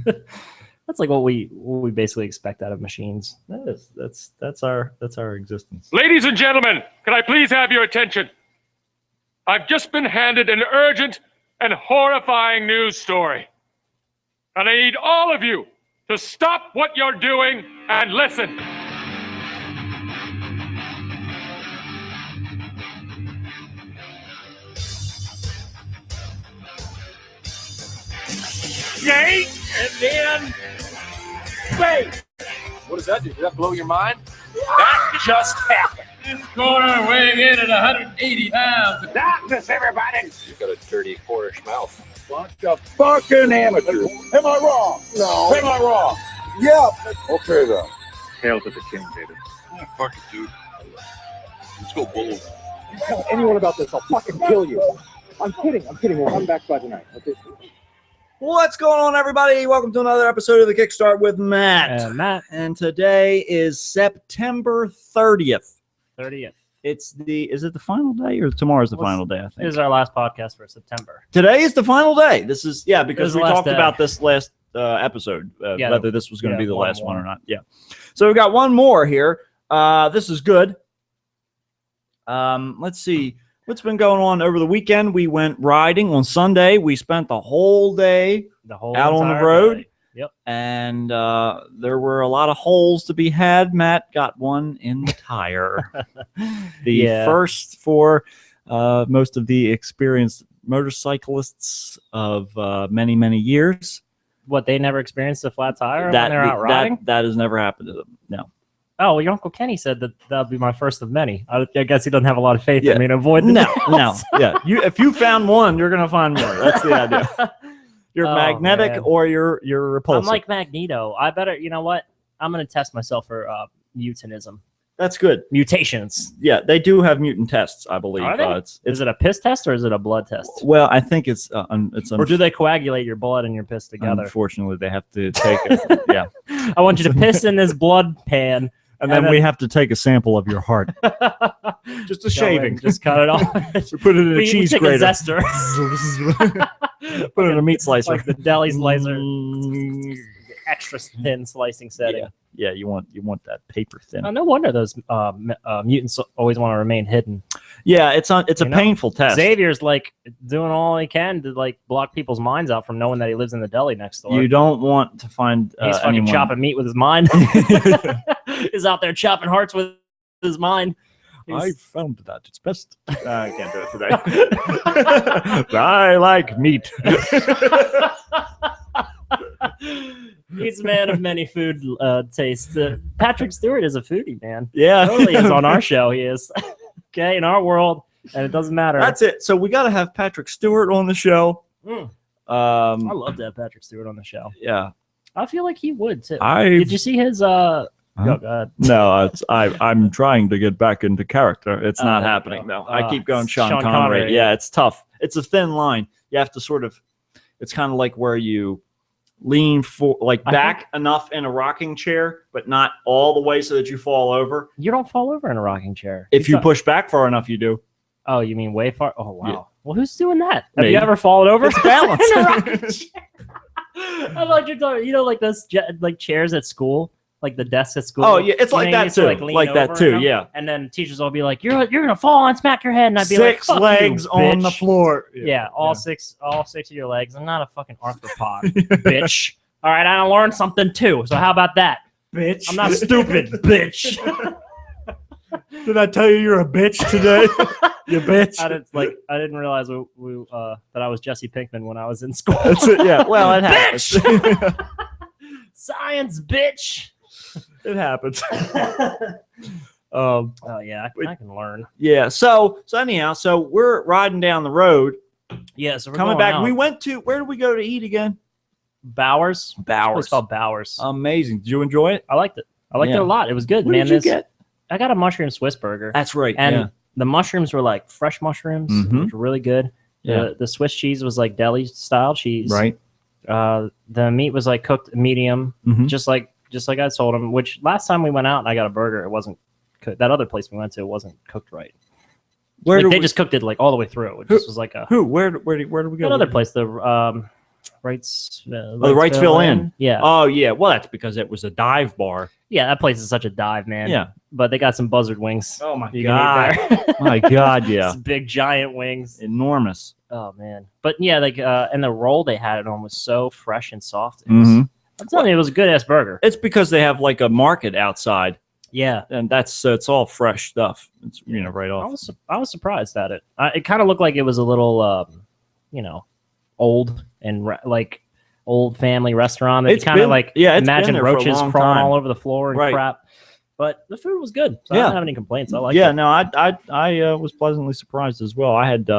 That's like what we basically expect out of machines. That's our existence. Ladies and gentlemen, can I please have your attention? I've just been handed an urgent and horrifying news story. And I need all of you to stop what you're doing and listen. Yay! And then... Wait! What does that do? Did that blow your mind? That just happened. This corner weighing in at 180 pounds. Darkness, everybody! You've got a dirty, whorish mouth. Bunch of fucking amateurs. Am I wrong? No. Am I wrong? Yeah. Okay, then. Hail to the king, David. Yeah, fuck it, dude. Let's go bull. You tell anyone about this, I'll fucking kill you. I'm kidding. We'll come back by tonight. Okay. What's going on, everybody? Welcome to another episode of the Kickstart with Matt. And today is September 30th. 30th. Is it the final day or tomorrow's the final day? I think This is our last podcast for September. today is the final day. This is because we last talked day. about this last episode, whether this was going to be the one last more. one or not. Yeah. So we got one more here. This is good. Let's see what's been going on over the weekend. We went riding on Sunday. We spent the whole day out on the road. Day. Yep. And there were a lot of holes to be had. Matt got one in the tire. The first for most of the experienced motorcyclists of many, many years. What, they never experienced a flat tire when they're out riding? That has never happened to them. No. Oh, well, your Uncle Kenny said that would be my first of many. I guess he doesn't have a lot of faith in me to avoid the nails. Yeah. If you found one, you're going to find more. That's the idea. You're magnetic or you're repulsive. I'm like Magneto. I better, you know what? I'm going to test myself for mutanism. That's good. Mutations. Yeah, they do have mutant tests, I believe. Are they? Is it a piss test or is it a blood test? Well, I think it's or do they coagulate your blood and your piss together? Unfortunately, they have to take it. Yeah. I want you to piss in this blood pan. And then we have to take a sample of your heart. Just a shaving. Just cut it off. We put it in a cheese grater. A zester. Put it in a meat slicer. Like the deli slicer. Extra thin slicing setting. Yeah, you want that paper thin. No wonder those mutants always want to remain hidden. Yeah, it's a painful test. Xavier's like doing all he can to like block people's minds out from knowing that he lives in the deli next door. You don't want to find he's fucking chopping meat with his mind. He's out there chopping hearts with his mind. I found that it's best. I can't do it today. I like meat. He's a man of many food tastes. Patrick Stewart is a foodie, man. Yeah. Totally is on our show. He is. Okay, in our world, and it doesn't matter. That's it. So we got to have Patrick Stewart on the show. I love to have Patrick Stewart on the show. Yeah. I feel like he would, too. Did you see his... Go ahead. No, I'm trying to get back into character. It's not happening, though. I keep going Sean Connery. Yeah, it's tough. It's a thin line. You have to sort of... It's kind of like where you lean back enough in a rocking chair, but not all the way so that you fall over. You don't fall over in a rocking chair. If you push back far enough, you do. Oh, you mean way far? Oh, wow. Yeah. Well, who's doing that? Have Me. you ever fallen over? It's balance. In a rocking chair? I like you're talking, like those chairs at school, like the desks at school. Oh yeah, it's like that too. Like that too. Yeah. And then teachers will be like, "You're gonna fall and smack your head," and I'd be six like, legs on the floor. Yeah, all six of your legs. I'm not a fucking arthropod, bitch. All right, I learned something too. So how about that, bitch? I'm not stupid, bitch. Did I tell you you're a bitch today? You bitch. I didn't realize that I was Jesse Pinkman when I was in school. That's it, yeah. Well, it happens. Science, bitch. It happens. Oh yeah, I can learn. Yeah. So anyhow, we're riding down the road. Yeah. So we're coming back. Out. We went to where did we go to eat again? Bowers. It's called Bowers. Amazing. Did you enjoy it? I liked it. I liked it a lot. It was good. What did you get? I got a mushroom Swiss burger. That's right. And the mushrooms were like fresh mushrooms, which were really good. Yeah. The Swiss cheese was like deli style cheese. Right. The meat was like cooked medium, just like I told him. Which last time we went out and I got a burger, it wasn't cooked. That other place we went to wasn't cooked right. They just cooked it like all the way through. It just was like a who? Where did we go? That other place, the the Wrightsville Inn. Yeah. Oh yeah. Well, that's because it was a dive bar. Yeah, that place is such a dive, man. Yeah. But they got some buzzard wings. Oh my you god. can eat there. My god, yeah. Some big giant wings. Enormous. Oh man. But yeah, like and the roll they had it on was so fresh and soft. It was, I'm telling you, it was a good ass burger. It's because they have like a market outside. Yeah. And that's it's all fresh stuff. It's right off. I was surprised at it. It kind of looked like it was a little old and like old family restaurant. It's kind of like imagine roaches crawling all over the floor and crap. But the food was good. So I don't have any complaints. I like it. Yeah, no, I was pleasantly surprised as well. I had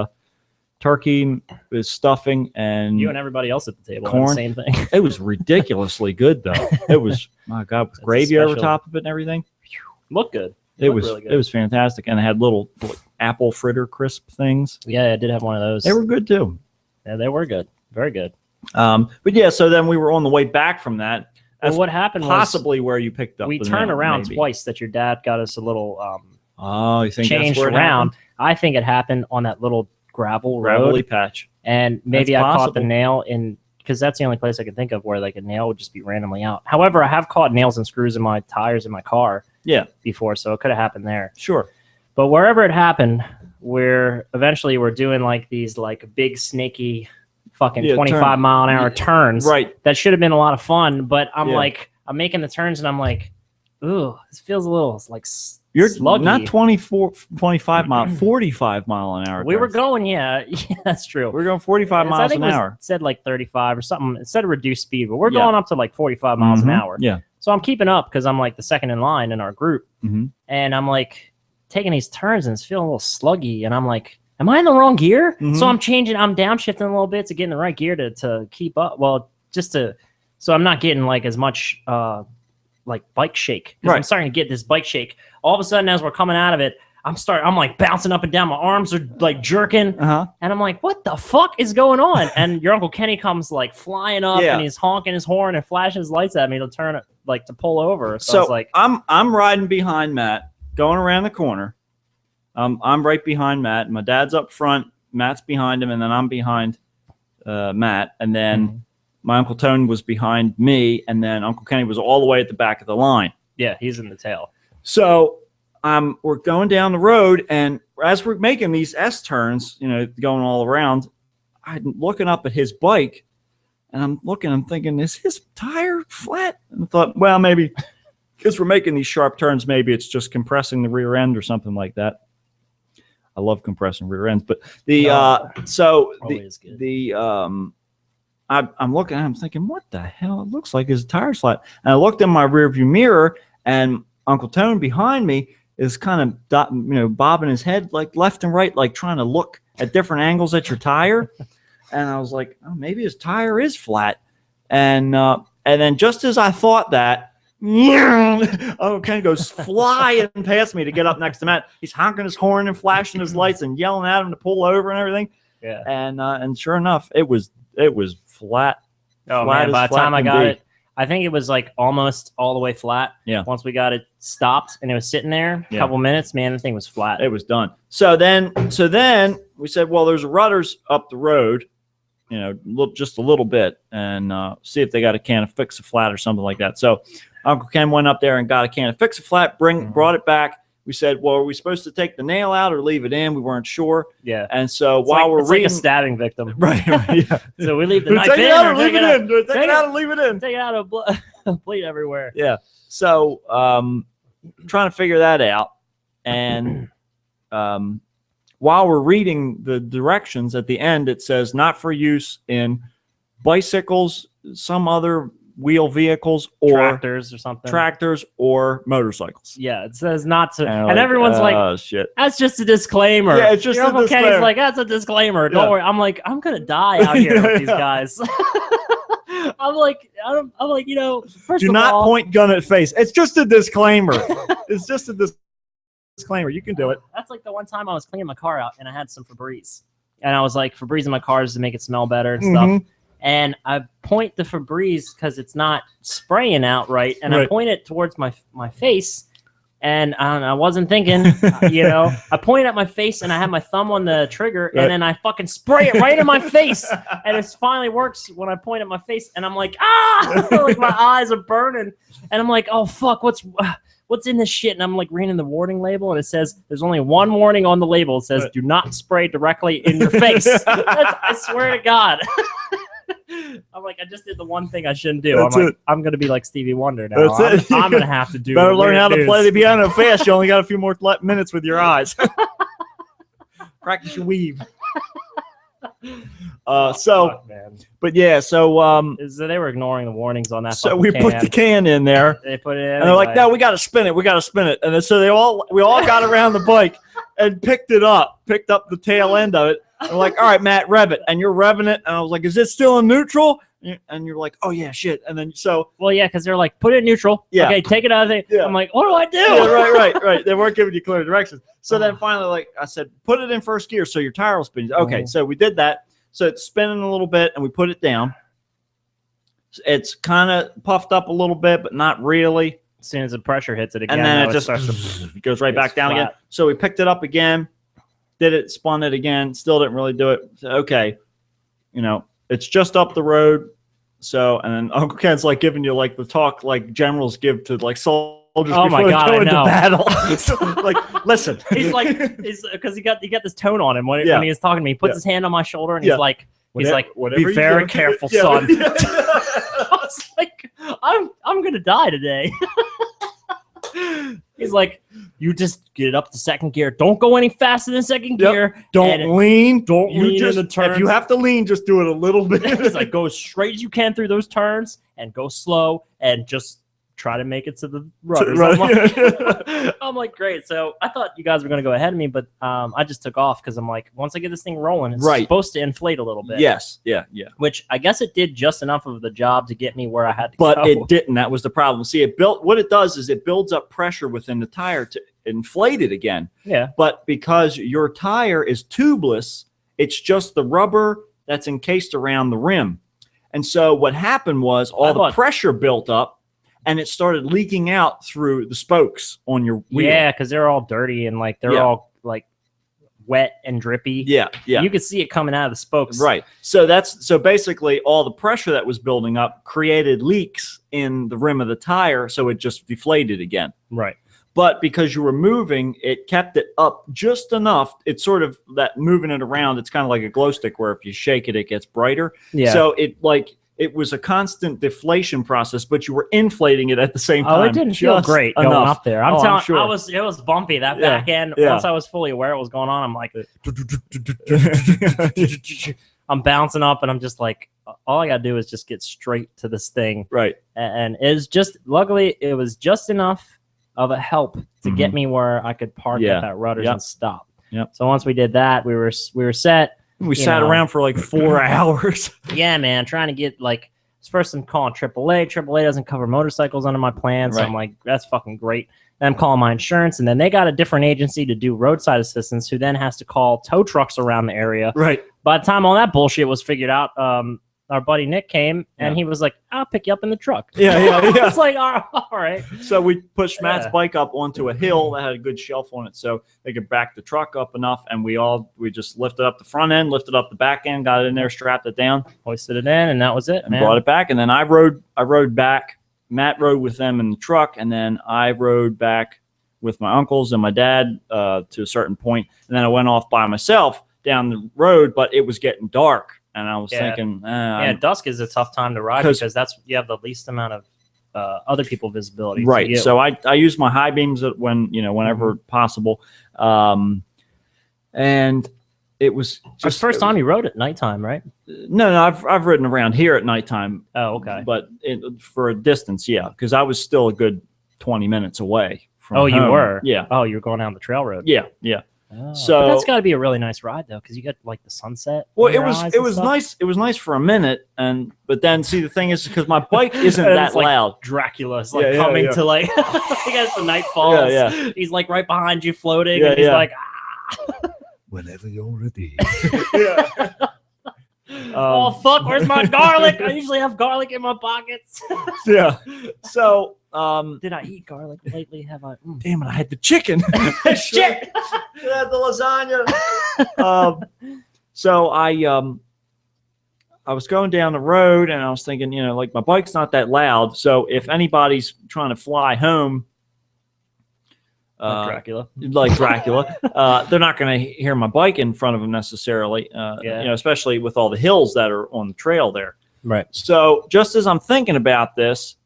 turkey with stuffing and you and everybody else at the table corn. had the same thing. It was ridiculously good though. It was my god with gravy over top of it and everything. Looked good. It was really good. It was fantastic, and it had little apple fritter crisp things. Yeah, I did have one of those. They were good too. Yeah, they were good. Very good. But yeah, so then we were on the way back from that. Well, what happened possibly where you picked up. We turned around twice. That your dad got us a little you think changed that's where around. I think it happened on that little gravelly road patch, and maybe I caught the nail in because that's the only place I can think of where like a nail would just be randomly out. However, I have caught nails and screws in my tires in my car. Yeah, before, so it could have happened there. Sure, but wherever it happened, we're doing like these like big snaky fucking 25-mile-an-hour turns. Right. That should have been a lot of fun, but I'm making the turns and I'm like, ooh, this feels a little like you're sluggy. Not 25 mile, 45 mile an hour. We were going, yeah, that's true. We're going 45 miles an hour. It said like 35 or something. It said reduced speed, but we're going up to like 45 miles an hour. Yeah. So I'm keeping up because I'm like the second in line in our group. Mm-hmm. And I'm like taking these turns and it's feeling a little sluggy. And I'm like, am I in the wrong gear? Mm-hmm. So I'm downshifting a little bit to get in the right gear to keep up. Well, so I'm not getting like as much like bike shake. Because I'm starting to get this bike shake. All of a sudden, as we're coming out of it, I'm like bouncing up and down. My arms are like jerking. And I'm like, what the fuck is going on? And your Uncle Kenny comes like flying up and he's honking his horn and flashing his lights at me to turn it like to pull over. So I was like, I'm riding behind Matt, going around the corner. I'm right behind Matt. My dad's up front. Matt's behind him, and then I'm behind Matt. And then my Uncle Tony was behind me, and then Uncle Kenny was all the way at the back of the line. Yeah, he's in the tail. So we're going down the road, and as we're making these S turns, going all around, I'm looking up at his bike, and I'm thinking, is his tire flat? And I thought, well, maybe because we're making these sharp turns, maybe it's just compressing the rear end or something like that. I love compressing rear ends, but I'm looking at him thinking, what the hell? It looks like his tire's flat. And I looked in my rearview mirror, and Uncle Tone behind me is kind of bobbing his head like left and right, like trying to look at different angles at your tire. And I was like, oh, maybe his tire is flat. And then just as I thought that, Uncle Ken goes flying past me to get up next to Matt. He's honking his horn and flashing his lights and yelling at him to pull over and everything. Yeah. And sure enough, it was flat. Oh man! By the time I got it, I think it was like almost all the way flat. Yeah. Once we got it stopped and it was sitting there a couple minutes, man, the thing was flat. It was done. So then we said, well, there's a Rudders up the road, just a little bit, and see if they got a can of Fix-A-Flat or something like that. So Uncle Ken went up there and got a can of Fix-A-Flat, brought it back. We said, well, are we supposed to take the nail out or leave it in? We weren't sure. Yeah. And so it's while we're reading, like a stabbing victim. Right. Yeah. So we leave the knife take in. It out or leave it in. Take it out and leave it in. Take it out of bleed everywhere. Yeah. So trying to figure that out. And while we're reading the directions at the end, it says not for use in bicycles, some other wheel vehicles, or tractors or motorcycles. Yeah, it says not to, and everyone's like, "Oh shit, that's just a disclaimer." Yeah, it's just Your a Uncle disclaimer. Kenny's like, "That's a disclaimer. Don't worry." I'm like, I'm gonna die out here with these guys. I'm like, first do of not all, point gun at face. It's just a disclaimer. It's just a disclaimer. You can do it. That's like the one time I was cleaning my car out and I had some Febreze, and I was like, Febreze in my cars to make it smell better and stuff. And I point the Febreze because it's not spraying out right, and I point it towards my face, And I wasn't thinking, you know, I pointed at my face and I had my thumb on the trigger and then I fucking spray it right in my face. And it finally works when I point at my face and I'm like, ah, like my eyes are burning. And I'm like, oh, fuck, what's in this shit? And I'm like reading the warning label and it says, there's only one warning on the label. It says, do not spray directly in your face. I swear to God. I'm like, I just did the one thing I shouldn't do. I'm going to be like Stevie Wonder now. I'm going to have to do better learn how to play the piano fast. You only got a few more minutes with your eyes. Practice your weave. But yeah, so they were ignoring the warnings on that. So we put the can in there. They put it in, and they're like, "No, we got to spin it. We got to spin it." And then so we all got around the bike and picked up the tail end of it. And we're like, "All right, Matt, rev it." And you're revving it, and I was like, "Is it still in neutral?" And you're like, "Oh yeah, shit." And then well, yeah, because they're like, "Put it in neutral." Yeah. Okay, take it out of it. Yeah. I'm like, "What do I do?" Yeah, right. They weren't giving you clear directions. So then finally, like I said, put it in first gear so your tire will spin. Okay, so we did that. So it's spinning a little bit, and we put it down. It's kind of puffed up a little bit, but not really. As soon as the pressure hits it again, and then it just goes right back down again. So we picked it up again, did it, spun it again, still didn't really do it. So, okay, it's just up the road. So, and then Uncle Ken's like giving you like the talk like generals give to like soldiers. Oh my God, go I know. Into battle. So, like, listen. He's like, because he got this tone on him when he was talking to me. He puts his hand on my shoulder and he's like, be very careful, son. I was like, I'm gonna die today. He's like, you just get it up to second gear. Don't go any faster than second gear. Don't lean. Don't lean in the turns. If you have to lean, just do it a little bit. He's like, go as straight as you can through those turns and go slow and just try to make it to the rudders. I'm like, great. So I thought you guys were going to go ahead of me, but I just took off because I'm like, once I get this thing rolling, it's supposed to inflate a little bit. Yes. Yeah. Which I guess it did just enough of the job to get me where I had to go. But it didn't. That was the problem. See, what it does is it builds up pressure within the tire to inflate it again. Yeah. But because your tire is tubeless, it's just the rubber that's encased around the rim. And so what happened was the pressure built up, and it started leaking out through the spokes on your wheel. Yeah, because they're all dirty and like they're all like wet and drippy. Yeah. You could see it coming out of the spokes. Right. So basically all the pressure that was building up created leaks in the rim of the tire, so it just deflated again. Right. But because you were moving, it kept it up just enough. It's sort of that moving it around. It's kind of like a glow stick where if you shake it, it gets brighter. Yeah. So it was a constant deflation process, but you were inflating it at the same time. Oh, it didn't feel great going up there. I'm telling you, sure. it was bumpy. That back end, once I was fully aware what was going on, I'm like, I'm bouncing up and I'm just like, all I got to do is just get straight to this thing. Right. And it's just, luckily, it was just enough of a help to get me where I could park at that rudders and stop. Yep. So once we did that, we were set. We sat around for like 4 hours. Yeah, man, trying to get like first I'm calling AAA. AAA doesn't cover motorcycles under my plan, so I'm like, that's fucking great. Then I'm calling my insurance, and then they got a different agency to do roadside assistance, who then has to call tow trucks around the area. Right. By the time all that bullshit was figured out, our buddy Nick came and he was like, I'll pick you up in the truck. Yeah. It's like, all right. So we pushed Matt's bike up onto a hill that had a good shelf on it so they could back the truck up enough. And we just lifted up the front end, lifted up the back end, got it in there, strapped it down, hoisted it in, and that was it, and brought it back. And then I rode back. Matt rode with them in the truck, and then I rode back with my uncles and my dad to a certain point. And then I went off by myself down the road, but it was getting dark. And I was thinking, dusk is a tough time to ride because you have the least amount of other people visibility. Right. So I use my high beams whenever possible. And it was just the first time you rode at nighttime, right? No, I've ridden around here at nighttime. Oh, okay. But for a distance, because I was still a good 20 minutes away from home. You were? Yeah. Oh, you were going down the trail road. Yeah. Oh, so but that's got to be a really nice ride though, because you get like the sunset. Well, it was nice. It was nice for a minute, but then see the thing is because my bike isn't that like loud. Dracula's coming to like as the night falls. Yeah. He's like right behind you floating, and he's like, whenever you're ready. Oh fuck! Where's my garlic? I usually have garlic in my pockets. Yeah. So, Did I eat garlic lately? Have I? damn it, I had the chicken. Shit. I had the lasagna. So I was going down the road and I was thinking, like my bike's not that loud. So if anybody's trying to fly home, Dracula. like Dracula, they're not going to hear my bike in front of them necessarily. Especially with all the hills that are on the trail there. Right. So just as I'm thinking about this,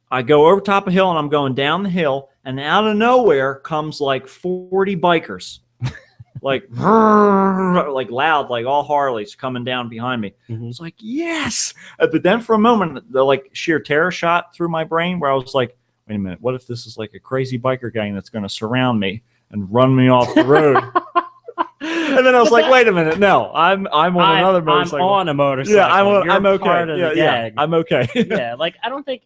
I go over top a hill and I'm going down the hill, and out of nowhere comes like 40 bikers, like loud, like all Harleys coming down behind me. Mm-hmm. It's like, yes. But then for a moment, the like sheer terror shot through my brain where I was like, wait a minute, what if this is like a crazy biker gang that's going to surround me and run me off the road? And then I was like, wait a minute, no, I'm on another motorcycle. I'm on a motorcycle. Yeah, I'm okay. Part of the gang. I'm okay. Yeah, like I don't think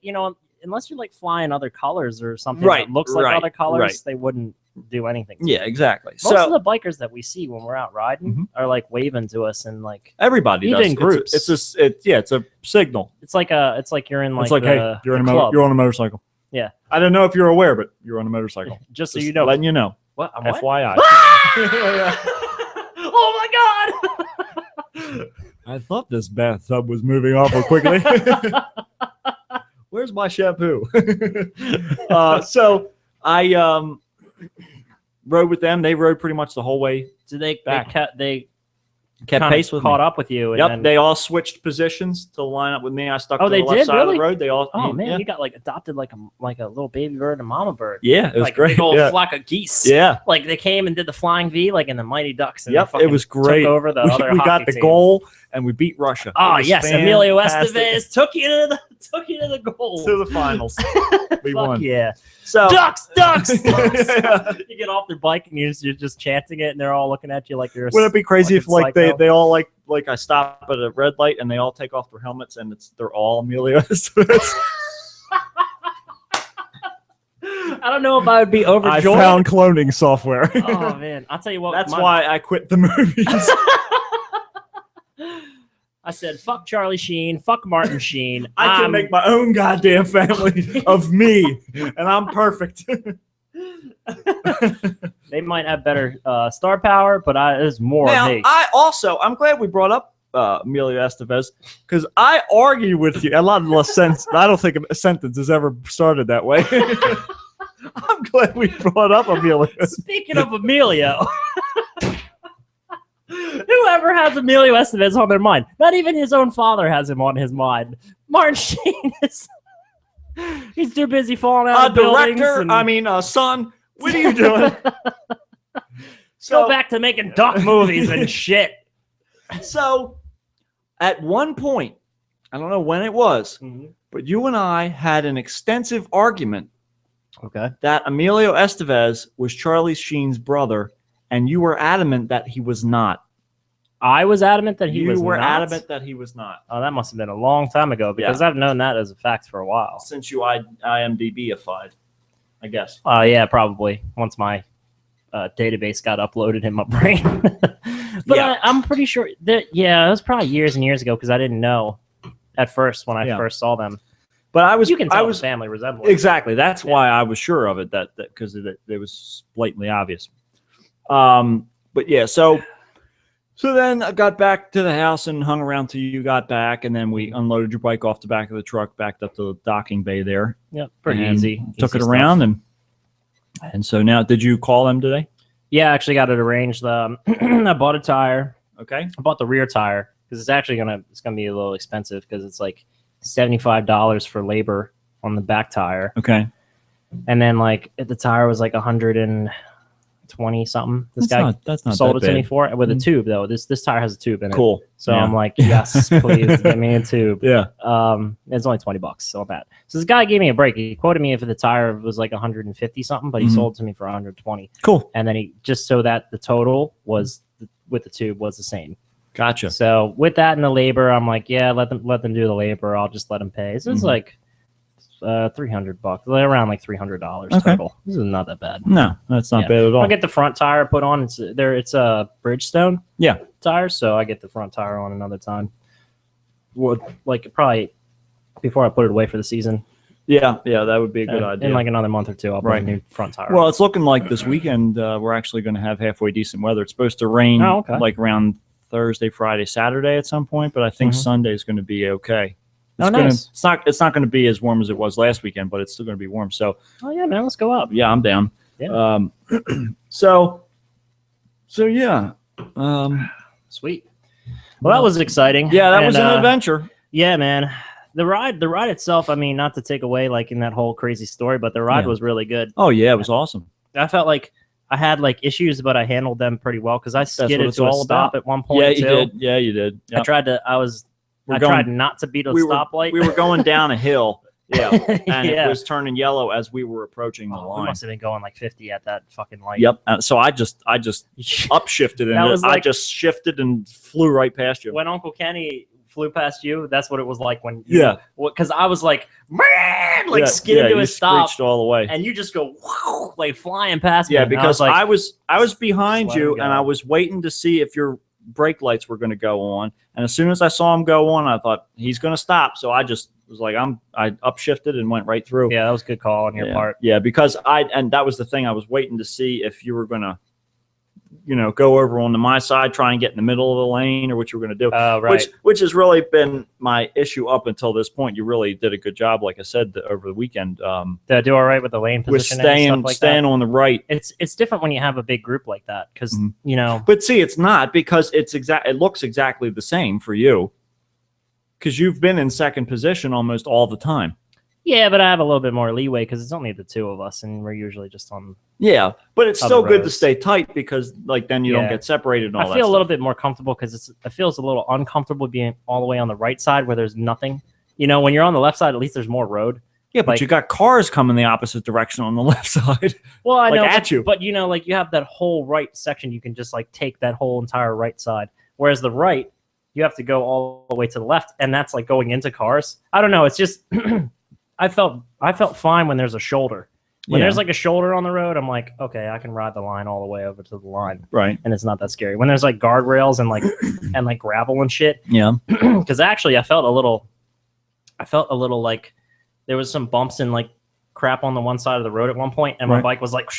unless you're like flying other colors or something Right, that looks like right, other colors, right. they wouldn't do anything. Yeah, exactly. Most of the bikers that we see when we're out riding are like waving to us and like everybody even does. in groups. It's a signal. It's like you're in like it's like, hey, you're on a motorcycle. Yeah. I don't know if you're aware, but you're on a motorcycle. Just so you know. Letting you know. What? FYI. Oh my god! I thought this bathtub was moving awful quickly. Where's my shampoo? So I rode with them. They rode pretty much the whole way. Did they back. They kept pace with me. Caught up with you. And Yep, then, they all switched positions to line up with me. I stuck to they the left did? side Really? of the road. They all. oh man, yeah. you got like adopted like a little baby bird and mama bird. Yeah, it was like great. A big old Yeah. flock of geese. Yeah. Like they came and did the flying V like in the Mighty Ducks. And Yep, they it was great. Took over the other we hockey got the team. goal and we beat Russia. Oh yes, Emilio fantastic. Estevez took you to the goal. To the finals. We Fuck won. yeah. So Ducks. Yeah. You get off their bike and you're just chanting it, and they're all looking at you like you're. Wouldn't it be crazy if like psycho? they all like I stop at a red light and they all take off their helmets and they're all Emilio Estevez? I don't know if I would be overjoyed. I found cloning software. Oh man, I'll tell you what. That's why I quit the movies. I said, "Fuck Charlie Sheen, fuck Martin Sheen." I can make my own goddamn family of me, and I'm perfect. They might have better star power, but there's more Now, of me. I'm glad we brought up Emilio Estevez because I argue with you. A lot of the sense. I don't think a sentence has ever started that way. I'm glad we brought up Emilio. Speaking of Emilio, whoever has Emilio Estevez on their mind, not even his own father has him on his mind. Martin Sheen is. He's too busy falling out of buildings. Director, son, what are you doing? Go back to making duck movies and shit. So, at one point, I don't know when it was, but you and I had an extensive argument. Okay. That Emilio Estevez was Charlie Sheen's brother, and you were adamant that he was not. I was adamant that he was not? You were adamant that he was not. Oh, that must have been a long time ago because I've known that as a fact for a while. Since you IMDb-ified, I guess. Yeah, probably. Once my database got uploaded in my brain. But Yeah. I'm pretty sure that, it was probably years and years ago because I didn't know at first when I first saw them. But you can tell the family resemblance. Exactly. That's why I was sure of it, that because it was blatantly obvious. But yeah, so then I got back to the house and hung around till you got back, and then we unloaded your bike off the back of the truck, backed up to the docking bay there. Yeah, pretty and easy. Took Easy it around, stuff. and so now, did you call them today? Yeah, I actually got it arranged. I bought a tire. Okay. I bought the rear tire because it's actually gonna be a little expensive because it's like $75 for labor on the back tire. Okay. And then like the tire was like 120 something. This guy that's not sold that it to me bad. for it with a tube though. This tire has a tube in it. Cool. So Yeah. I'm like, yes, please get me a tube. Yeah. It's only $20, so bad. So this guy gave me a break. He quoted me if the tire was like 150 something, but he sold it to me for 120. Cool. And then he just so that the total was with the tube was the same. Gotcha. So with that and the labor, I'm like, yeah, let them do the labor. I'll just let them pay. So it's like $300, around like $300 Okay. total. This is not that bad. No, that's not Yeah. bad at all. I'll get the front tire put on. It's a Bridgestone Yeah. tire, so I get the front tire on another time. Would like probably before I put it away for the season. Yeah, that would be a good idea. In like another month or two, I'll put a new front tire. Well, it's looking like this weekend we're actually going to have halfway decent weather. It's supposed to rain like around Thursday, Friday, Saturday at some point, but I think Sunday is going to be okay. Nice. It's not going to be as warm as it was last weekend, but it's still going to be warm. So, yeah, man, let's go up. Yeah, I'm down. Yeah. So yeah. Sweet. Well, that was exciting. Yeah, that was an adventure. Yeah, man. The ride itself, I mean, not to take away like in that whole crazy story, but the ride was really good. Oh yeah, it was awesome. I felt like I had like issues, but I handled them pretty well because I skidded to a stop at one point. Yeah, you did. Yeah, you did. Yep. I tried not to beat a stoplight. We were going down a hill. Yeah, and Yeah. it was turning yellow as we were approaching the We line. must have been going like 50 at that fucking light. Yep. So I just upshifted and I just shifted and flew right past you. When Uncle Kenny flew past you, that's what it was like when because I was like, man, like skidding to a stop all the way, and you just go whoo, like flying past me. Yeah, because I was behind Just let you him go. and I was waiting to see if your brake lights were going to go on, and as soon as I saw him go on, I thought he's going to stop. So I just was like, I upshifted and went right through. Yeah, that was a good call on your part. Yeah, because and that was the thing. I was waiting to see if you were going to, go over onto my side, try and get in the middle of the lane, or what you were going to do. Right. Which has really been my issue up until this point. You really did a good job, like I said, over the weekend. Did I do all right with the lane With position and stuff like staying that? on the right. It's different when you have a big group like that because But see, it's not because it looks exactly the same for you because you've been in second position almost all the time. Yeah, but I have a little bit more leeway because it's only the two of us, and we're usually just on. Yeah, but it's other still good to roads. stay tight because then you don't get separated and all that I feel a stuff. little bit more comfortable because it feels a little uncomfortable being all the way on the right side where there's nothing. When you're on the left side, at least there's more road. Yeah, but you got cars coming the opposite direction on the left side. Well, I know, at you. But like you have that whole right section, you can just like take that whole entire right side. Whereas the right, you have to go all the way to the left, and that's like going into cars. I don't know. It's just I felt fine when there's a shoulder. When there's like a shoulder on the road, I'm like, okay, I can ride the line all the way over to the line, Right. and it's not that scary. When there's like guardrails and like gravel and shit, Yeah. because actually I felt a little like there was some bumps and like crap on the one side of the road at one point, and my bike was like,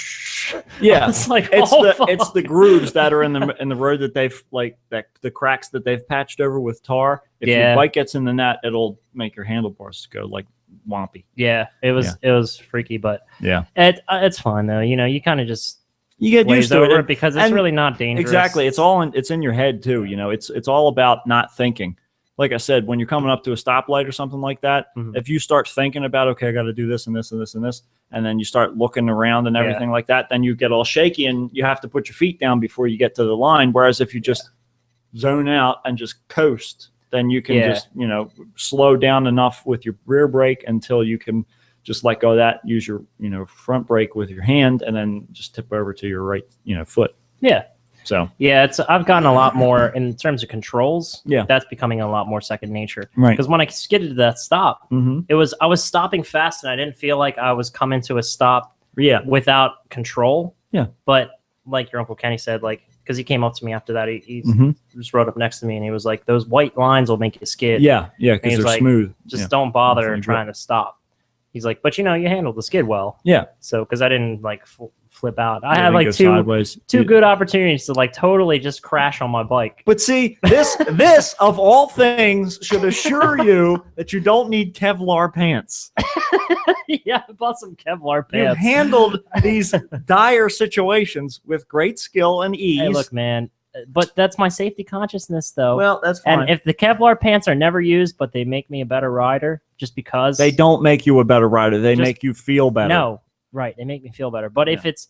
Yeah, it's like it's the grooves that are in the road that they've the cracks that they've patched over with tar. If your bike gets in the net, it'll make your handlebars go like wompy. Yeah, it was freaky, but Yeah, it's fine though. You kind of just you get used to over it because it's and really not dangerous. Exactly, it's in your head too. It's all about not thinking. Like I said, when you're coming up to a stoplight or something like that, if you start thinking about, okay, I got to do this and this and this and this, and then you start looking around and everything like that, then you get all shaky and you have to put your feet down before you get to the line. Whereas if you just zone out and just coast, then you can just, slow down enough with your rear brake until you can just let go of that, use your, front brake with your hand, and then just tip over to your right, foot. Yeah. So yeah, I've gotten a lot more in terms of controls. Yeah, that's becoming a lot more second nature. Right. Because when I skidded to that stop, I was stopping fast and I didn't feel like I was coming to a stop. Yeah. Without control. Yeah. But like your Uncle Kenny said, because he came up to me after that, he just rode up next to me and he was like, "Those white lines will make you skid." Yeah, because they're like, smooth. Just don't bother trying to stop. He's like, "But you handled the skid well." Yeah. So because I didn't flip out. I had like two good opportunities to totally just crash on my bike. But see, this of all things should assure you that you don't need Kevlar pants. Yeah, I bought some Kevlar pants. You've handled these dire situations with great skill and ease. Hey, look, man. But that's my safety consciousness, though. Well, that's fine. And if the Kevlar pants are never used, but they make me a better rider just because... They don't make you a better rider. They make you feel better. No. Right, they make me feel better. But if it's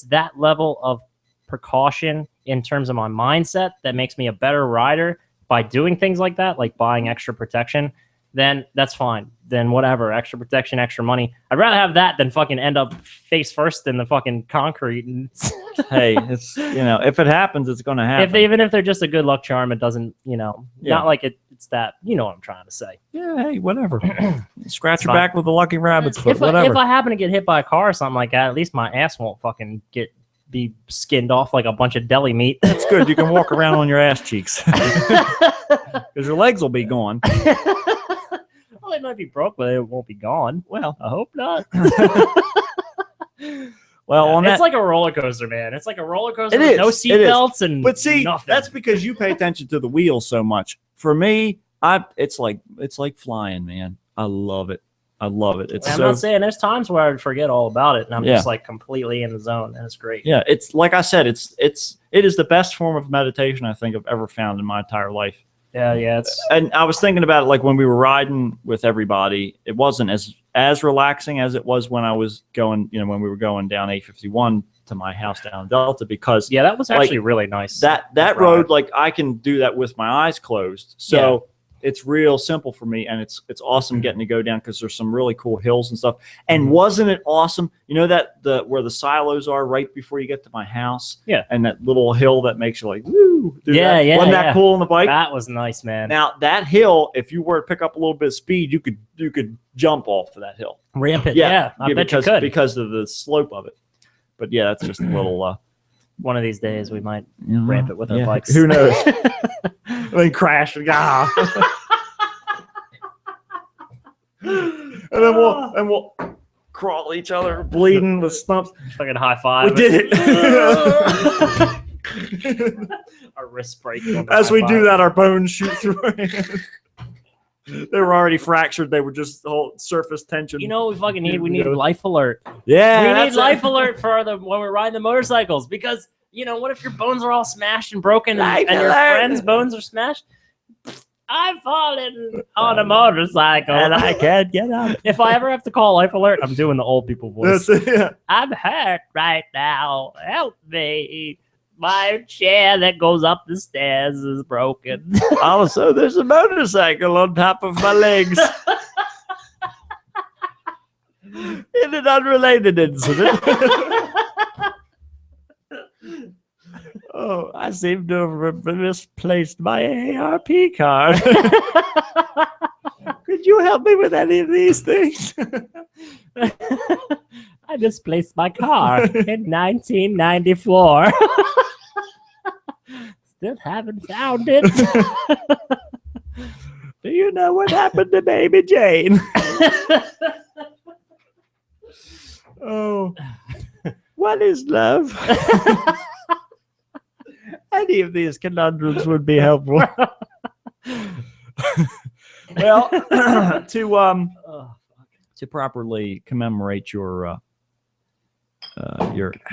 that level of precaution in terms of my mindset that makes me a better rider by doing things like that, like buying extra protection, then that's fine. Then whatever, extra protection, extra money. I'd rather have that than fucking end up face first in the fucking concrete. Hey, it's if it happens, it's going to happen. Even if they're just a good luck charm, it doesn't not like it It's that, you know what I'm trying to say. Yeah, hey, whatever. Scratch It's your fine. back with a lucky rabbit's foot, If whatever. I happen to get hit by a car or something like that, at least my ass won't fucking be skinned off like a bunch of deli meat. That's good. You can walk around on your ass cheeks because your legs will be gone. Well, they might be broke, but it won't be gone. Well, I hope not. well, on It's that, like a roller coaster, man. It's like a roller coaster It with is. no It is. seatbelts and but see, nothing. that's because you pay attention to the wheels so much. For me, it's like flying, man. I love it. I love it. It's I'm so not saying there's times where I would forget all about it, and I'm Yeah. just like completely in the zone, and it's great. yeah. It's like I said. It is the best form of meditation I think I've ever found in my entire life. Yeah. It's And I was thinking about it, like when we were riding with everybody, it wasn't as relaxing as it was when I was going, when we were going down 851 to my house down in Delta, because that was like, actually really nice. that ride. road, like I can do that with my eyes closed. So it's real simple for me, and it's awesome getting to go down because there's some really cool hills and stuff. And wasn't it awesome? You know that where the silos are right before you get to my house? Yeah. And that little hill that makes you like, woo. do Yeah, that. yeah, Wasn't that yeah. cool on the bike? That was nice, man. Now that hill, if you were to pick up a little bit of speed, you could jump off of that hill. Ramp it. Yeah, I bet you could. Because of the slope of it. But yeah, that's just a little. One of these days we might ramp it with our bikes. Who knows? Then crash and and then we'll crawl each other, bleeding with stumps. Fucking high five. We did it. Our wrist break. As we do that, our bones shoot through our hands. They were already fractured. They were just the whole surface tension. You know what we fucking need? We need life alert. Yeah, We need that's life it. alert for when we're riding the motorcycles, because what if your bones are all smashed and broken Life and your alert. friends' bones are smashed? I've fallen on a motorcycle And I can't get up. If I ever have to call life alert, I'm doing the old people voice. That's it, yeah. I'm hurt right now. Help me. My chair that goes up the stairs is broken. Also, there's a motorcycle on top of my legs. In an unrelated incident. Oh, I seem to have misplaced my ARP card. Could you help me with any of these things? I misplaced my car in 1994. Still haven't found it. Do you know what happened to baby Jane? Oh, what is love? Any of these conundrums would be helpful. Well, to properly commemorate your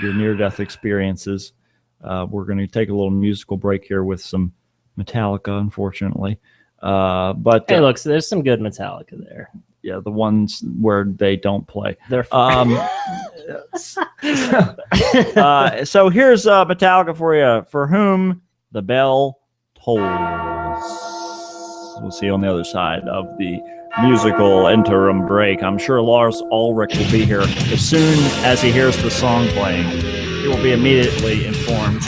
near-death experiences, we're going to take a little musical break here with some Metallica, unfortunately. But Hey, look, so there's some good Metallica there. yeah, the ones where they don't play. They're So here's Metallica for you. For whom the bell tolls. We'll see you on the other side of the musical interim break. I'm sure Lars Ulrich will be here as soon as he hears the song playing. He will be immediately informed.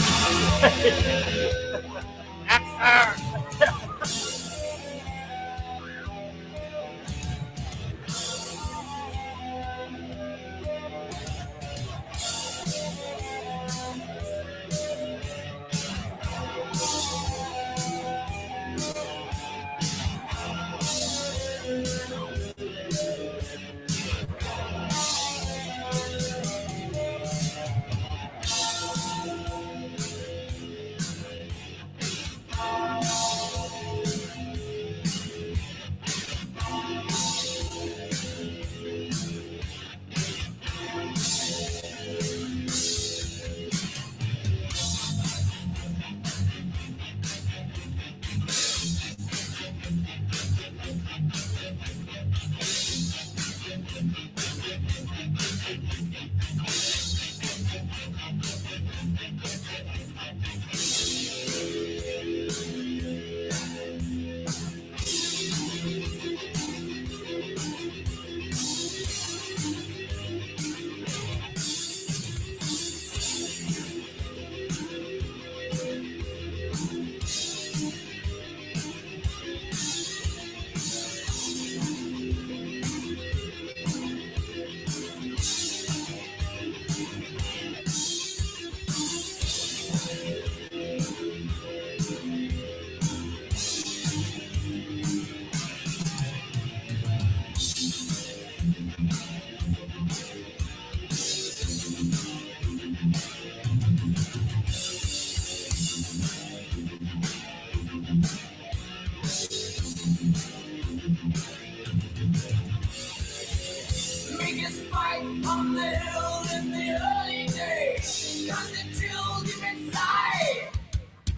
on the hill in the early days. Got the chills deep inside.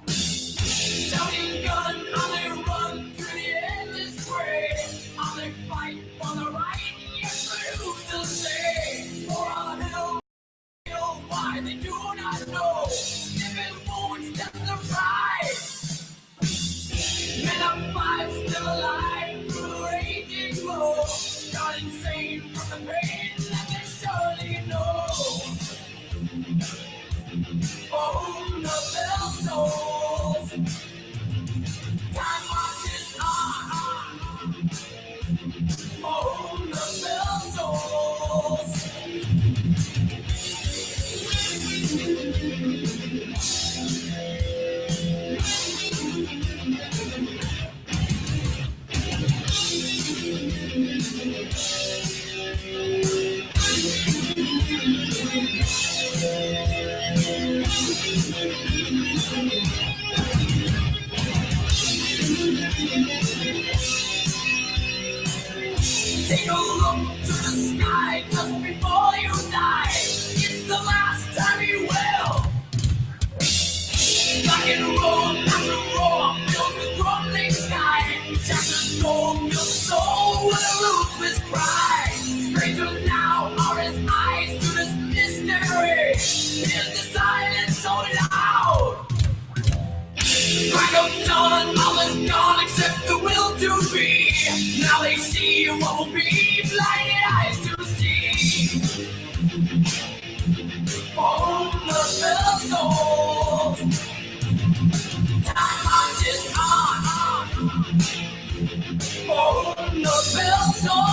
Shouting gun on their run through the endless gray. On their fight for the right, yes, but who's to say? For a hill, why they do not know. Sniffing wounds, that's the pride. Men of five still alive through the raging glow. Not insane from the pain that they surely know. For whom the bell tolls, time marches on. For whom the bell tolls. Take a look to the sky just before you die. It's the last time you will. Rock and roll, after roar, fills the crumbling sky. Shattered gold fills the soul with a ruthless cry. Stranger now are his eyes to this mystery. Here's the silence so loud. Crack of dawn, all is gone except the will to be. Now they see what will be, blinded eyes to see. For whom the bell tolls, time marches on. For whom the bell tolls.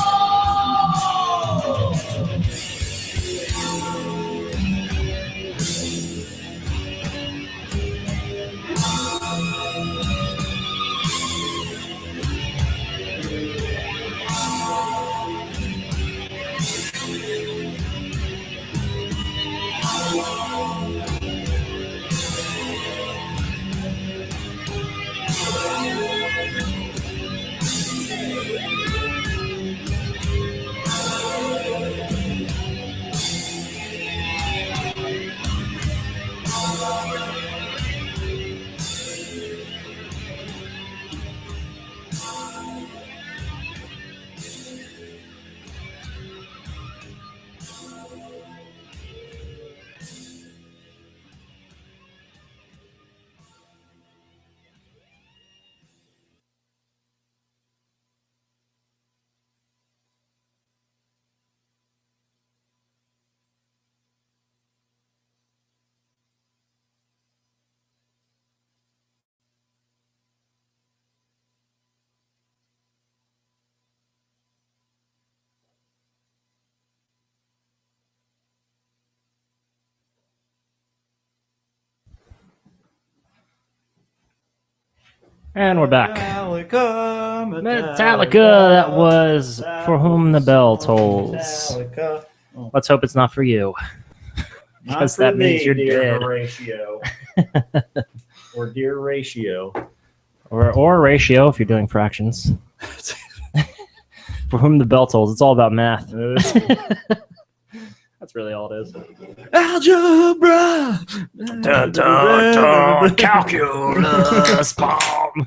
And we're back. Metallica, That was For Whom the Bell Tolls. Metallica. Let's hope it's not for you. Not Because for that means me, you're dear dead. Horatio. Or dear Ratio. Or ratio if you're doing fractions. For Whom the Bell Tolls. It's all about math. That's really all it is. Algebra. Calculus bomb.